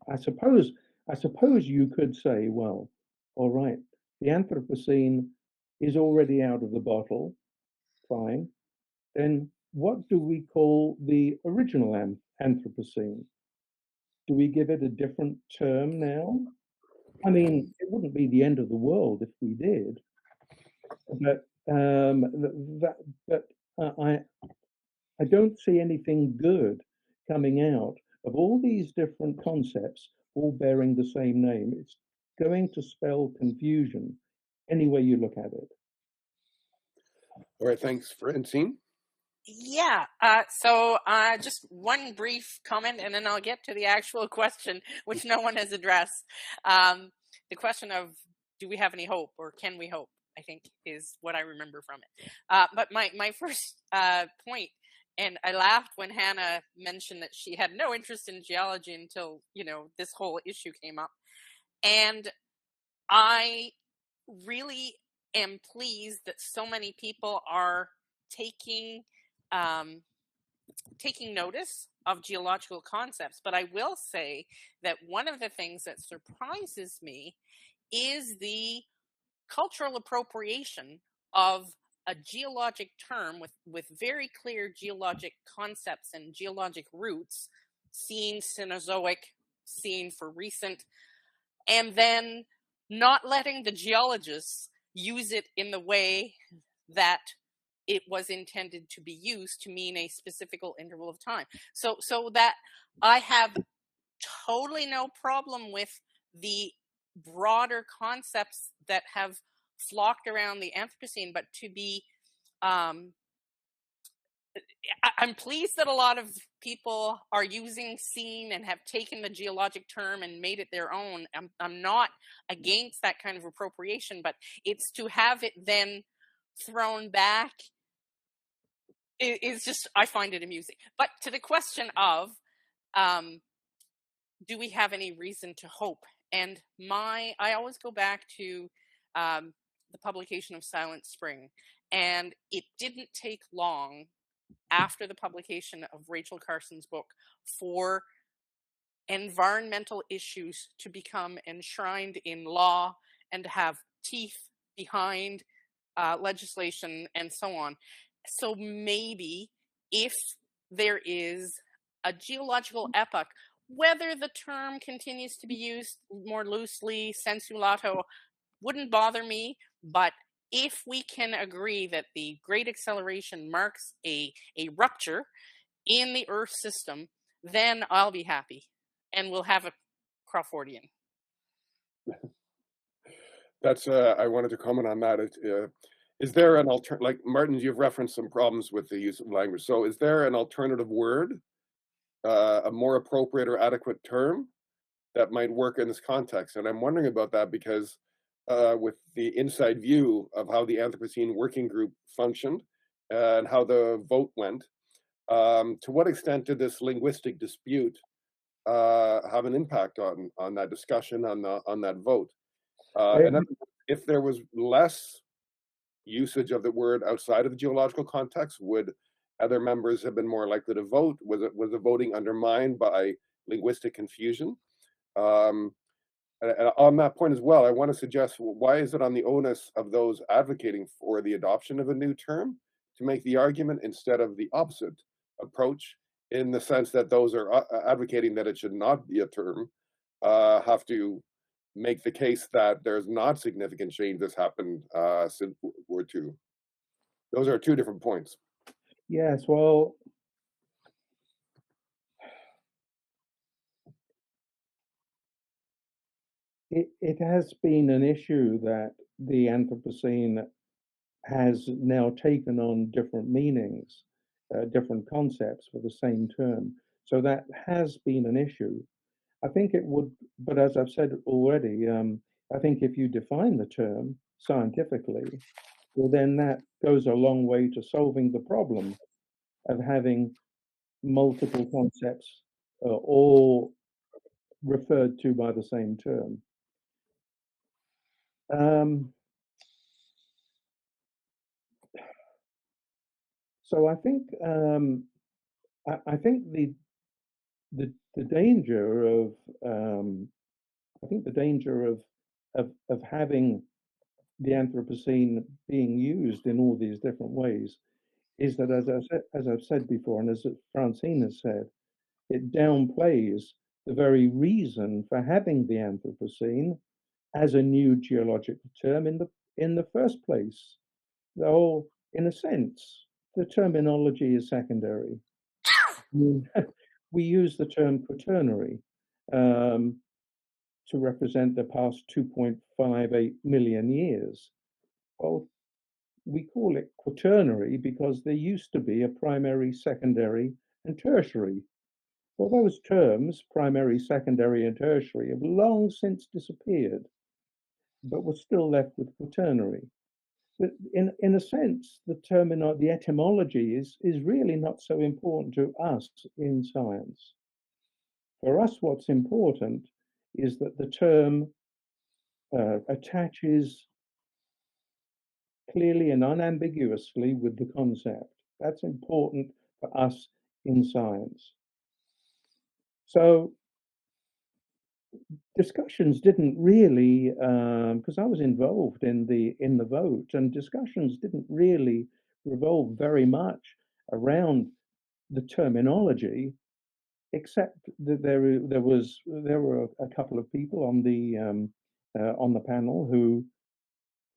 I suppose you could say, well, all right, the Anthropocene is already out of the bottle, fine. Then what do we call the original Anthropocene? Do we give it a different term now? I mean, it wouldn't be the end of the world if we did, but I don't see anything good coming out of all these different concepts, all bearing the same name. It's going to spell confusion any way you look at it. All right, thanks, Francine. Yeah, so just one brief comment, and then I'll get to the actual question, which no one has addressed. The question of, do we have any hope, or can we hope, I think, is what I remember from it. But my first point, and I laughed when Hannah mentioned that she had no interest in geology until, this whole issue came up. And I really am pleased that so many people are taking notice of geological concepts. But I will say that one of the things that surprises me is the cultural appropriation of a geologic term with very clear geologic concepts and geologic roots, seen Cenozoic, seen for recent, and then not letting the geologists use it in the way that it was intended to be used to mean a specific interval of time. So that I have totally no problem with the broader concepts that have flocked around the Anthropocene, but to be I'm pleased that a lot of people are using scene and have taken the geologic term and made it their own. I'm not against that kind of appropriation, but it's to have it then thrown back is just, I find it amusing. But to the question of, do we have any reason to hope? And I always go back to the publication of Silent Spring, and it didn't take long after the publication of Rachel Carson's book for environmental issues to become enshrined in law and to have teeth behind legislation and so on. So maybe if there is a geological epoch, whether the term continues to be used more loosely, sensu lato, wouldn't bother me, but if we can agree that the Great Acceleration marks a rupture in the Earth system, then I'll be happy, and we'll have a Crawfordian. That's I wanted to comment on that. Is there an alternative? Like Martin, you've referenced some problems with the use of language. So is there an alternative word, a more appropriate or adequate term that might work in this context? And I'm wondering about that because with the inside view of how the Anthropocene Working Group functioned and how the vote went, to what extent did this linguistic dispute have an impact on that discussion, on that vote? And if there was less usage of the word outside of the geological context, would other members have been more likely to vote? Was the voting undermined by linguistic confusion? And on that point as well, I want to suggest, why is it on the onus of those advocating for the adoption of a new term to make the argument instead of the opposite approach, in the sense that those are advocating that it should not be a term have to make the case that there's not significant change that's happened since World War II? Those are two different points. Yes, well, it has been an issue that the Anthropocene has now taken on different meanings, different concepts for the same term. So that has been an issue. I think it would, but as I've said already, I think if you define the term scientifically, well, then that goes a long way to solving the problem of having multiple concepts all referred to by the same term. So I think the danger of of having the Anthropocene being used in all these different ways is that, as I've said before, and as Francine has said, it downplays the very reason for having the Anthropocene as a new geological term in the first place. Though, in a sense, the terminology is secondary. We use the term quaternary to represent the past 2.58 million years. Well, we call it quaternary because there used to be a primary, secondary, and tertiary. Well, those terms, primary, secondary, and tertiary, have long since disappeared, but we're still left with quaternary. But in a sense, the etymology is really not so important to us in science. For us, what's important is that the term attaches clearly and unambiguously with the concept. That's important for us in science. So discussions didn't really, because I was involved in the vote, and discussions didn't really revolve very much around the terminology, except that there were a couple of people on the panel who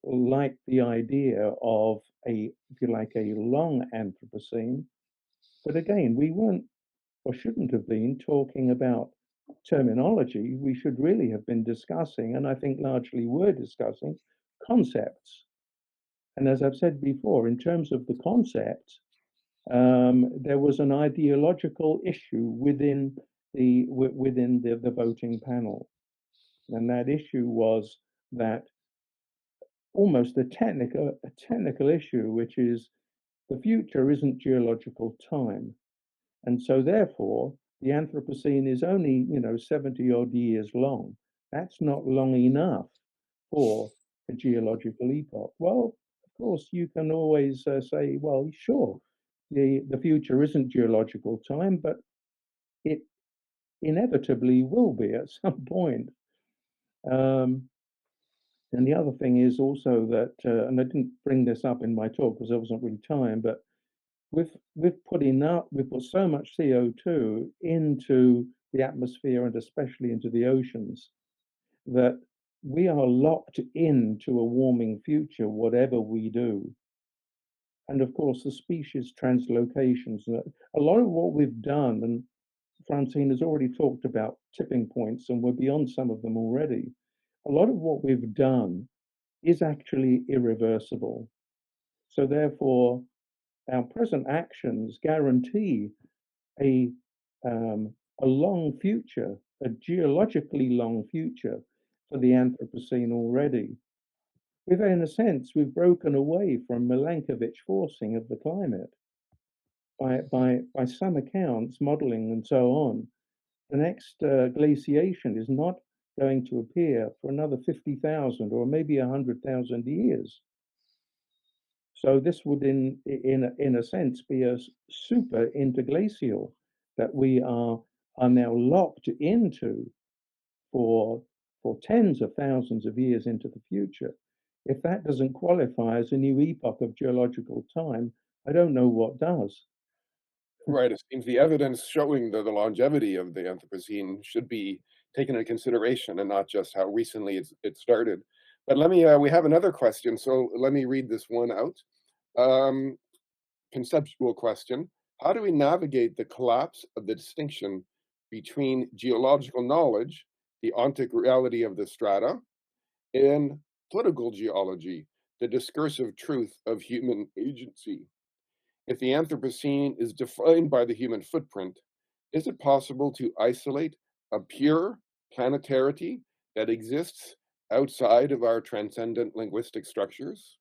liked the idea of if you like, a long Anthropocene. But again, we weren't or shouldn't have been talking about terminology. We should really have been discussing, and I think largely were discussing, concepts. And as I've said before, in terms of the concepts, there was an ideological issue within the voting panel, and that issue was that almost a technical issue, which is the future isn't geological time. And so therefore, the Anthropocene is only, 70 odd years long. That's not long enough for a geological epoch. Well, of course, you can always say, well, sure, the future isn't geological time, but it inevitably will be at some point. And the other thing is also that, and I didn't bring this up in my talk because there wasn't really time, but we've put so much CO2 into the atmosphere and especially into the oceans that we are locked into a warming future, whatever we do. And of course, the species translocations, a lot of what we've done, and Francine has already talked about tipping points, and we're beyond some of them already. A lot of what we've done is actually irreversible. So therefore, our present actions guarantee a long future, a geologically long future for the Anthropocene already. In a sense, we've broken away from Milankovitch forcing of the climate. By some accounts, modeling and so on, the next glaciation is not going to appear for another 50,000 or maybe 100,000 years. So this would, in a sense, be a super interglacial that we are now locked into for tens of thousands of years into the future. If that doesn't qualify as a new epoch of geological time, I don't know what does. Right. It seems the evidence showing the longevity of the Anthropocene should be taken into consideration and not just how recently it started. But we have another question, so let me read this one out. Conceptual question. How do we navigate the collapse of the distinction between geological knowledge, the ontic reality of the strata, and political geology, the discursive truth of human agency? If the Anthropocene is defined by the human footprint, is it possible to isolate a pure planetarity that exists outside of our transcendent linguistic structures?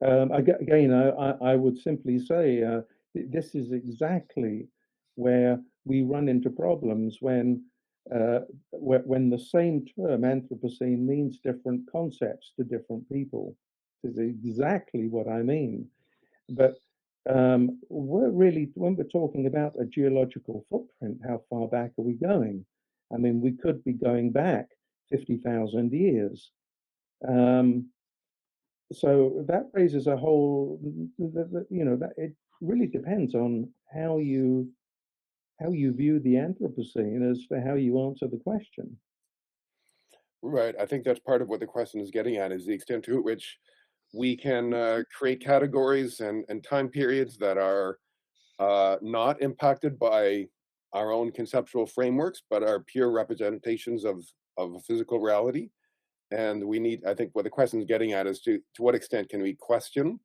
Again, I would simply say this is exactly where we run into problems when the same term Anthropocene means different concepts to different people. This is exactly what I mean. But when we're talking about a geological footprint, how far back are we going? I mean, we could be going back 50,000 years. So that raises a whole, that it really depends on how you view the Anthropocene as to how you answer the question. Right. I think that's part of what the question is getting at, is the extent to which we can create categories and time periods that are not impacted by our own conceptual frameworks, but are pure representations of physical reality. And I think what the question is getting at is to what extent can we question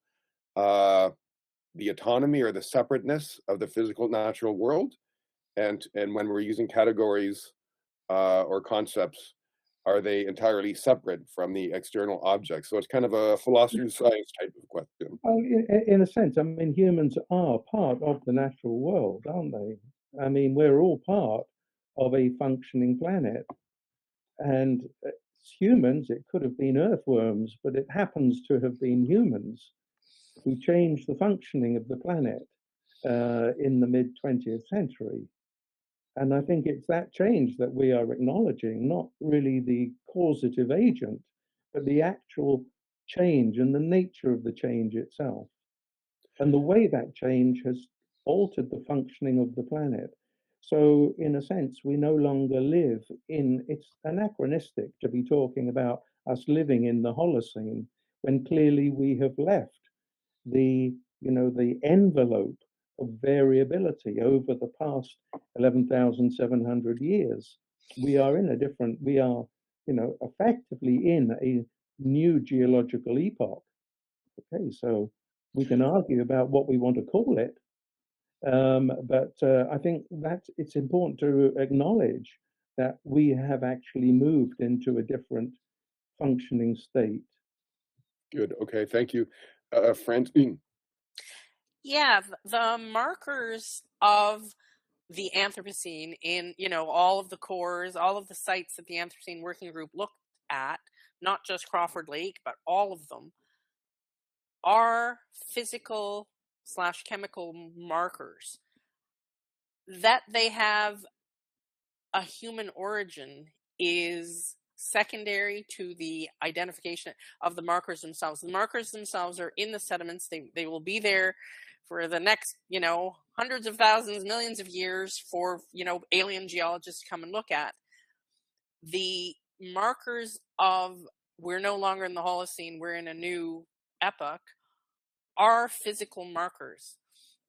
the autonomy or the separateness of the physical natural world, and when we're using categories or concepts are they entirely separate from the external objects? So it's kind of a philosophy science type of question. Oh, in a sense, I mean, humans are part of the natural world, aren't they? I mean, we're all part of a functioning planet. And humans, it could have been earthworms, but it happens to have been humans who changed the functioning of the planet in the mid-20th century. And I think it's that change that we are acknowledging, not really the causative agent, but the actual change and the nature of the change itself. And the way that change has altered the functioning of the planet. So in a sense, we no longer live in, it's anachronistic to be talking about us living in the Holocene when clearly we have left the, the envelope of variability over the past 11,700 years. We are in a different, we are, effectively in a new geological epoch. Okay, so we can argue about what we want to call it, but I think that it's important to acknowledge that we have actually moved into a different functioning state. Good. Okay. Thank you. Francine. Yeah, the markers of the Anthropocene in, all of the cores, all of the sites that the Anthropocene Working Group looked at, not just Crawford Lake, but all of them, are physical/chemical markers. That they have a human origin is secondary to the identification of the markers themselves. The markers themselves are in the sediments. They will be there for the next, hundreds of thousands, millions of years for, alien geologists to come and look at. The markers of we're no longer in the Holocene, we're in a new epoch, are physical markers.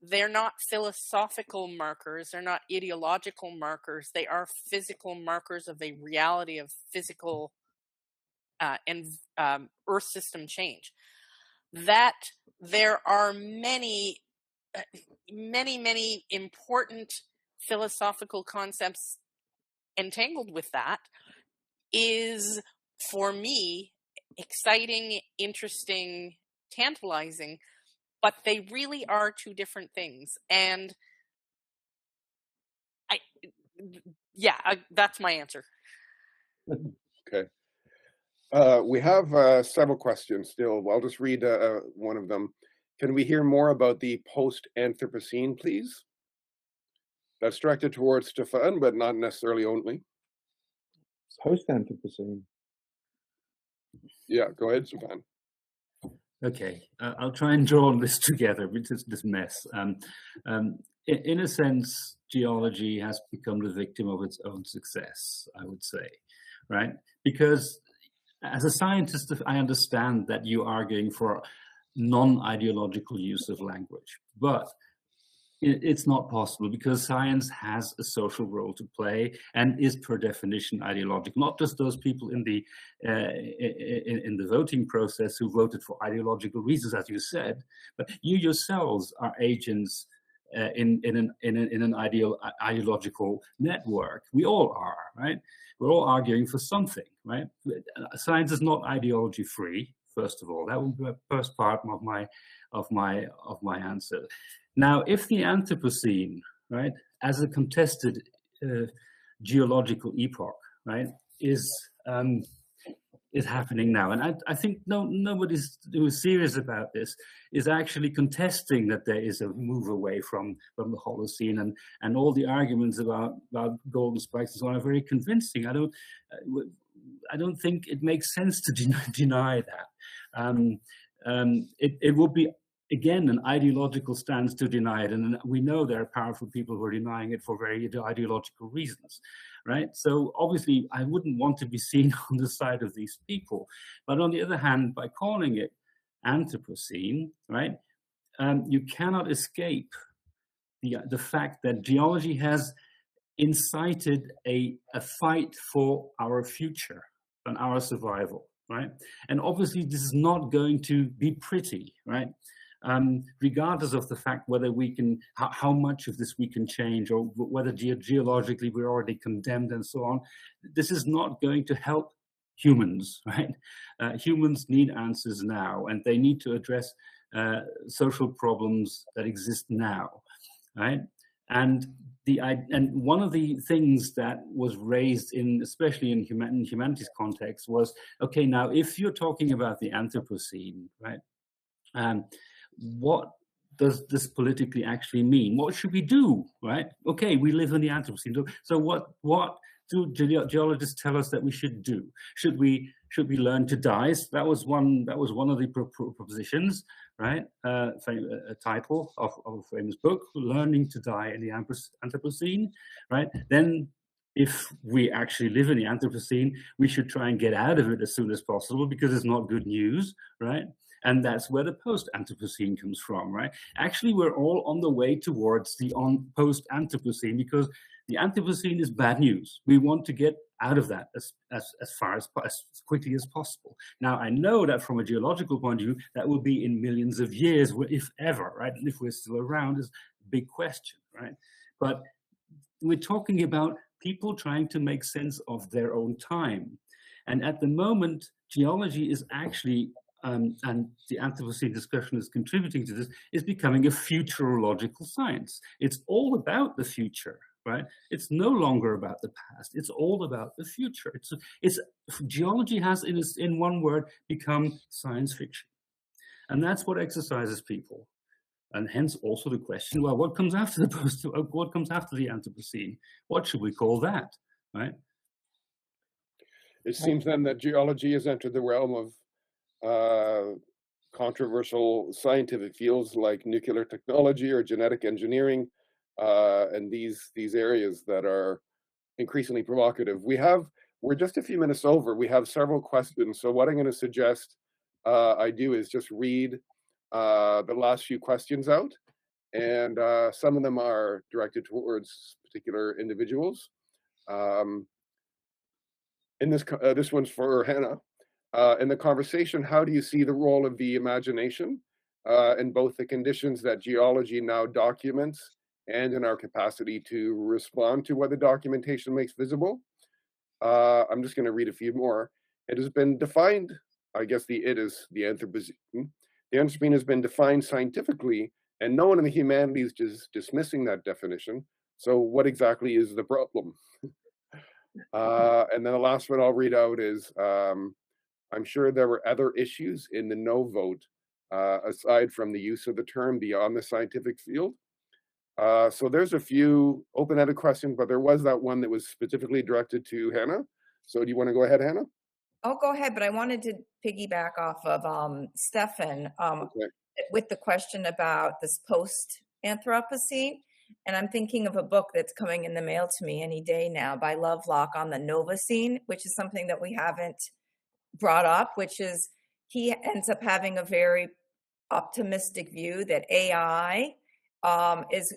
They're not philosophical markers. They're not ideological markers. They are physical markers of a reality of physical and Earth system change. That there are many important philosophical concepts entangled with that is, for me, exciting, interesting, tantalizing, but they really are two different things. And that's my answer. Okay. We have several questions still. I'll just read one of them. Can we hear more about the post-Anthropocene, please? That's directed towards Stefan, but not necessarily only. Post-Anthropocene. Yeah, go ahead, Stefan. Okay, I'll try and draw this together, which is this mess. In a sense, geology has become the victim of its own success, I would say, right? Because as a scientist, I understand that you are arguing for non-ideological use of language, but it's not possible because science has a social role to play and is per definition ideological. Not just those people in the voting process who voted for ideological reasons, as you said, but you yourselves are agents in an ideological network. We all are, right? We're all arguing for something, right? Science is not ideology free. First of all, that will be the first part of my answer. Now, if the Anthropocene, right, as a contested geological epoch, right, is happening now, and I think nobody who is serious about this is actually contesting that there is a move away from the Holocene, and all the arguments about golden spikes and so on are very convincing. I don't think it makes sense to deny that. It would be, again, an ideological stance to deny it. And we know there are powerful people who are denying it for very ideological reasons, right? So obviously, I wouldn't want to be seen on the side of these people. But on the other hand, by calling it Anthropocene, right, you cannot escape the fact that geology has incited a fight for our future and our survival, right? And obviously, this is not going to be pretty, right? Regardless of the fact whether we can, how much of this we can change, or whether geologically we're already condemned and so on, this is not going to help humans, right? Humans need answers now, and they need to address social problems that exist now, right? And one of the things that was raised especially in humanities context was, okay, now if you're talking about the Anthropocene, right? What does this politically actually mean? What should we do, right? Okay, we live in the Anthropocene. So what do geologists tell us that we should do? Should we learn to die? That was one of the propositions, right? A title of a famous book, Learning to Die in the Anthropocene, right? Then if we actually live in the Anthropocene, we should try and get out of it as soon as possible because it's not good news, right? And that's where the post-Anthropocene comes from, right? Actually, we're all on the way towards the post-Anthropocene because the Anthropocene is bad news. We want to get out of that as quickly as possible. Now, I know that from a geological point of view, that will be in millions of years, if ever, right? And if we're still around is a big question, right? But we're talking about people trying to make sense of their own time. And at the moment, geology is actually and the Anthropocene discussion is contributing to this, is becoming a futurological science. It's all about the future, right? It's no longer about the past. It's all about the future. Geology has, in one word, become science fiction. And that's what exercises people. And hence also the question, well, what comes after what comes after the Anthropocene? What should we call that, right? It seems then that geology has entered the realm of controversial scientific fields like nuclear technology or genetic engineering, and these areas that are increasingly provocative. We're just a few minutes over. We have several questions. So what I'm going to suggest I do is just read the last few questions out, and some of them are directed towards particular individuals. This one's for Hannah. In the conversation, how do you see the role of the imagination in both the conditions that geology now documents and in our capacity to respond to what the documentation makes visible? I'm just going to read a few more. It has been defined, I guess it is the Anthropocene. The Anthropocene has been defined scientifically, and no one in the humanities is dismissing that definition. So what exactly is the problem? And then the last one I'll read out is, I'm sure there were other issues in the no vote, aside from the use of the term beyond the scientific field. So there's a few open-ended questions, but there was that one that was specifically directed to Hannah. So do you want to go ahead, Hannah? I'll go ahead, but I wanted to piggyback off of Stefan Okay. with the question about this post-Anthropocene. And I'm thinking of a book that's coming in the mail to me any day now by Lovelock on the Novacene, which is something that we haven't brought up, which is he ends up having a very optimistic view that AI is,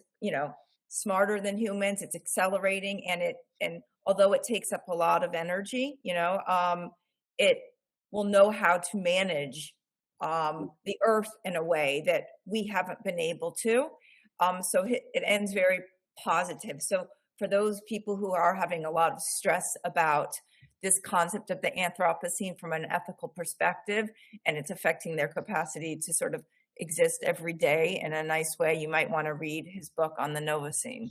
smarter than humans. It's accelerating, and although it takes up a lot of energy, it will know how to manage the earth in a way that we haven't been able to. So it ends very positive. So for those people who are having a lot of stress about this concept of the Anthropocene from an ethical perspective, and it's affecting their capacity to sort of exist every day in a nice way, you might want to read his book on the Novacene.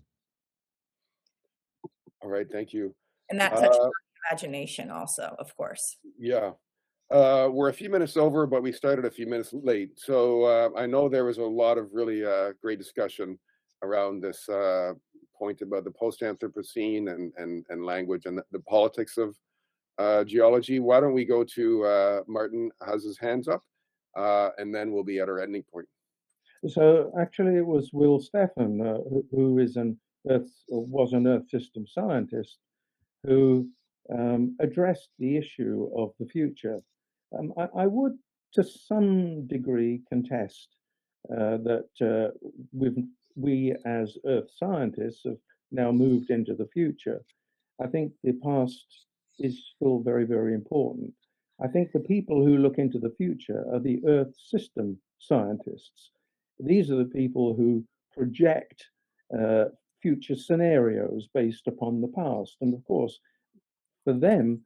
All right, thank you. And that touches on imagination also, of course. Yeah. We're a few minutes over, but we started a few minutes late. So I know there was a lot of really great discussion around this point about the post-Anthropocene and language and the politics of geology. Why don't we go to Martin has his hands up, and then we'll be at our ending point. So actually, it was Will Stefan, who was an Earth system scientist, who addressed the issue of the future. I would, to some degree, contest that we as Earth scientists have now moved into the future. I think the past is still very, very important. I think the people who look into the future are the Earth system scientists. These are the people who project future scenarios based upon the past. And of course, for them,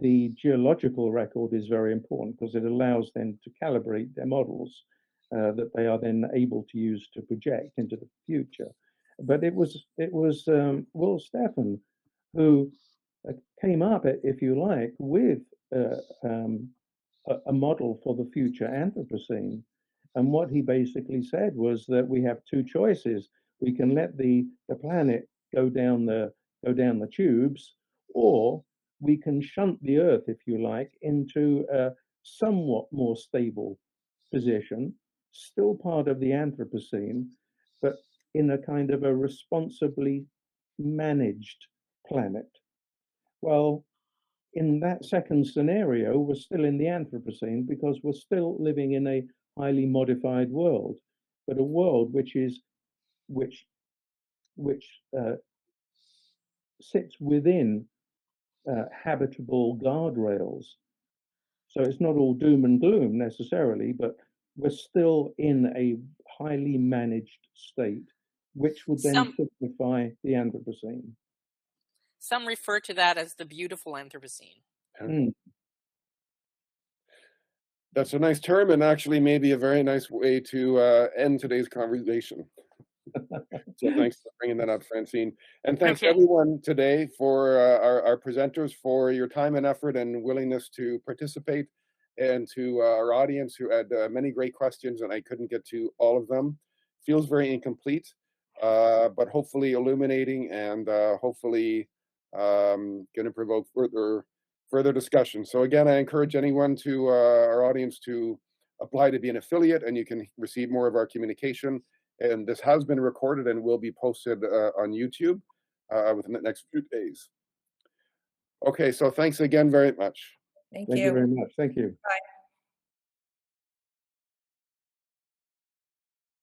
the geological record is very important because it allows them to calibrate their models that they are then able to use to project into the future. But it was Will Stefan who came up, if you like, with a model for the future Anthropocene. And what he basically said was that we have two choices. We can let the planet go down the tubes, or we can shunt the Earth, if you like, into a somewhat more stable position, still part of the Anthropocene, but in a kind of a responsibly managed planet. Well, in that second scenario, we're still in the Anthropocene because we're still living in a highly modified world, but a world which sits within habitable guardrails. So it's not all doom and gloom necessarily, but we're still in a highly managed state, which would then signify the Anthropocene. Some refer to that as the beautiful Anthropocene. Mm. That's a nice term, and actually maybe a very nice way to end today's conversation. So thanks for bringing that up, Francine. And thanks everyone today for our presenters for your time and effort and willingness to participate, and to our audience who had many great questions, and I couldn't get to all of them. Feels very incomplete, but hopefully illuminating, and hopefully going to provoke further discussion. So again, I encourage anyone to our audience to apply to be an affiliate, and you can receive more of our communication. And this has been recorded and will be posted on YouTube within the next few days. Okay, so thanks again very much. Thank you very much. Thank you. Bye.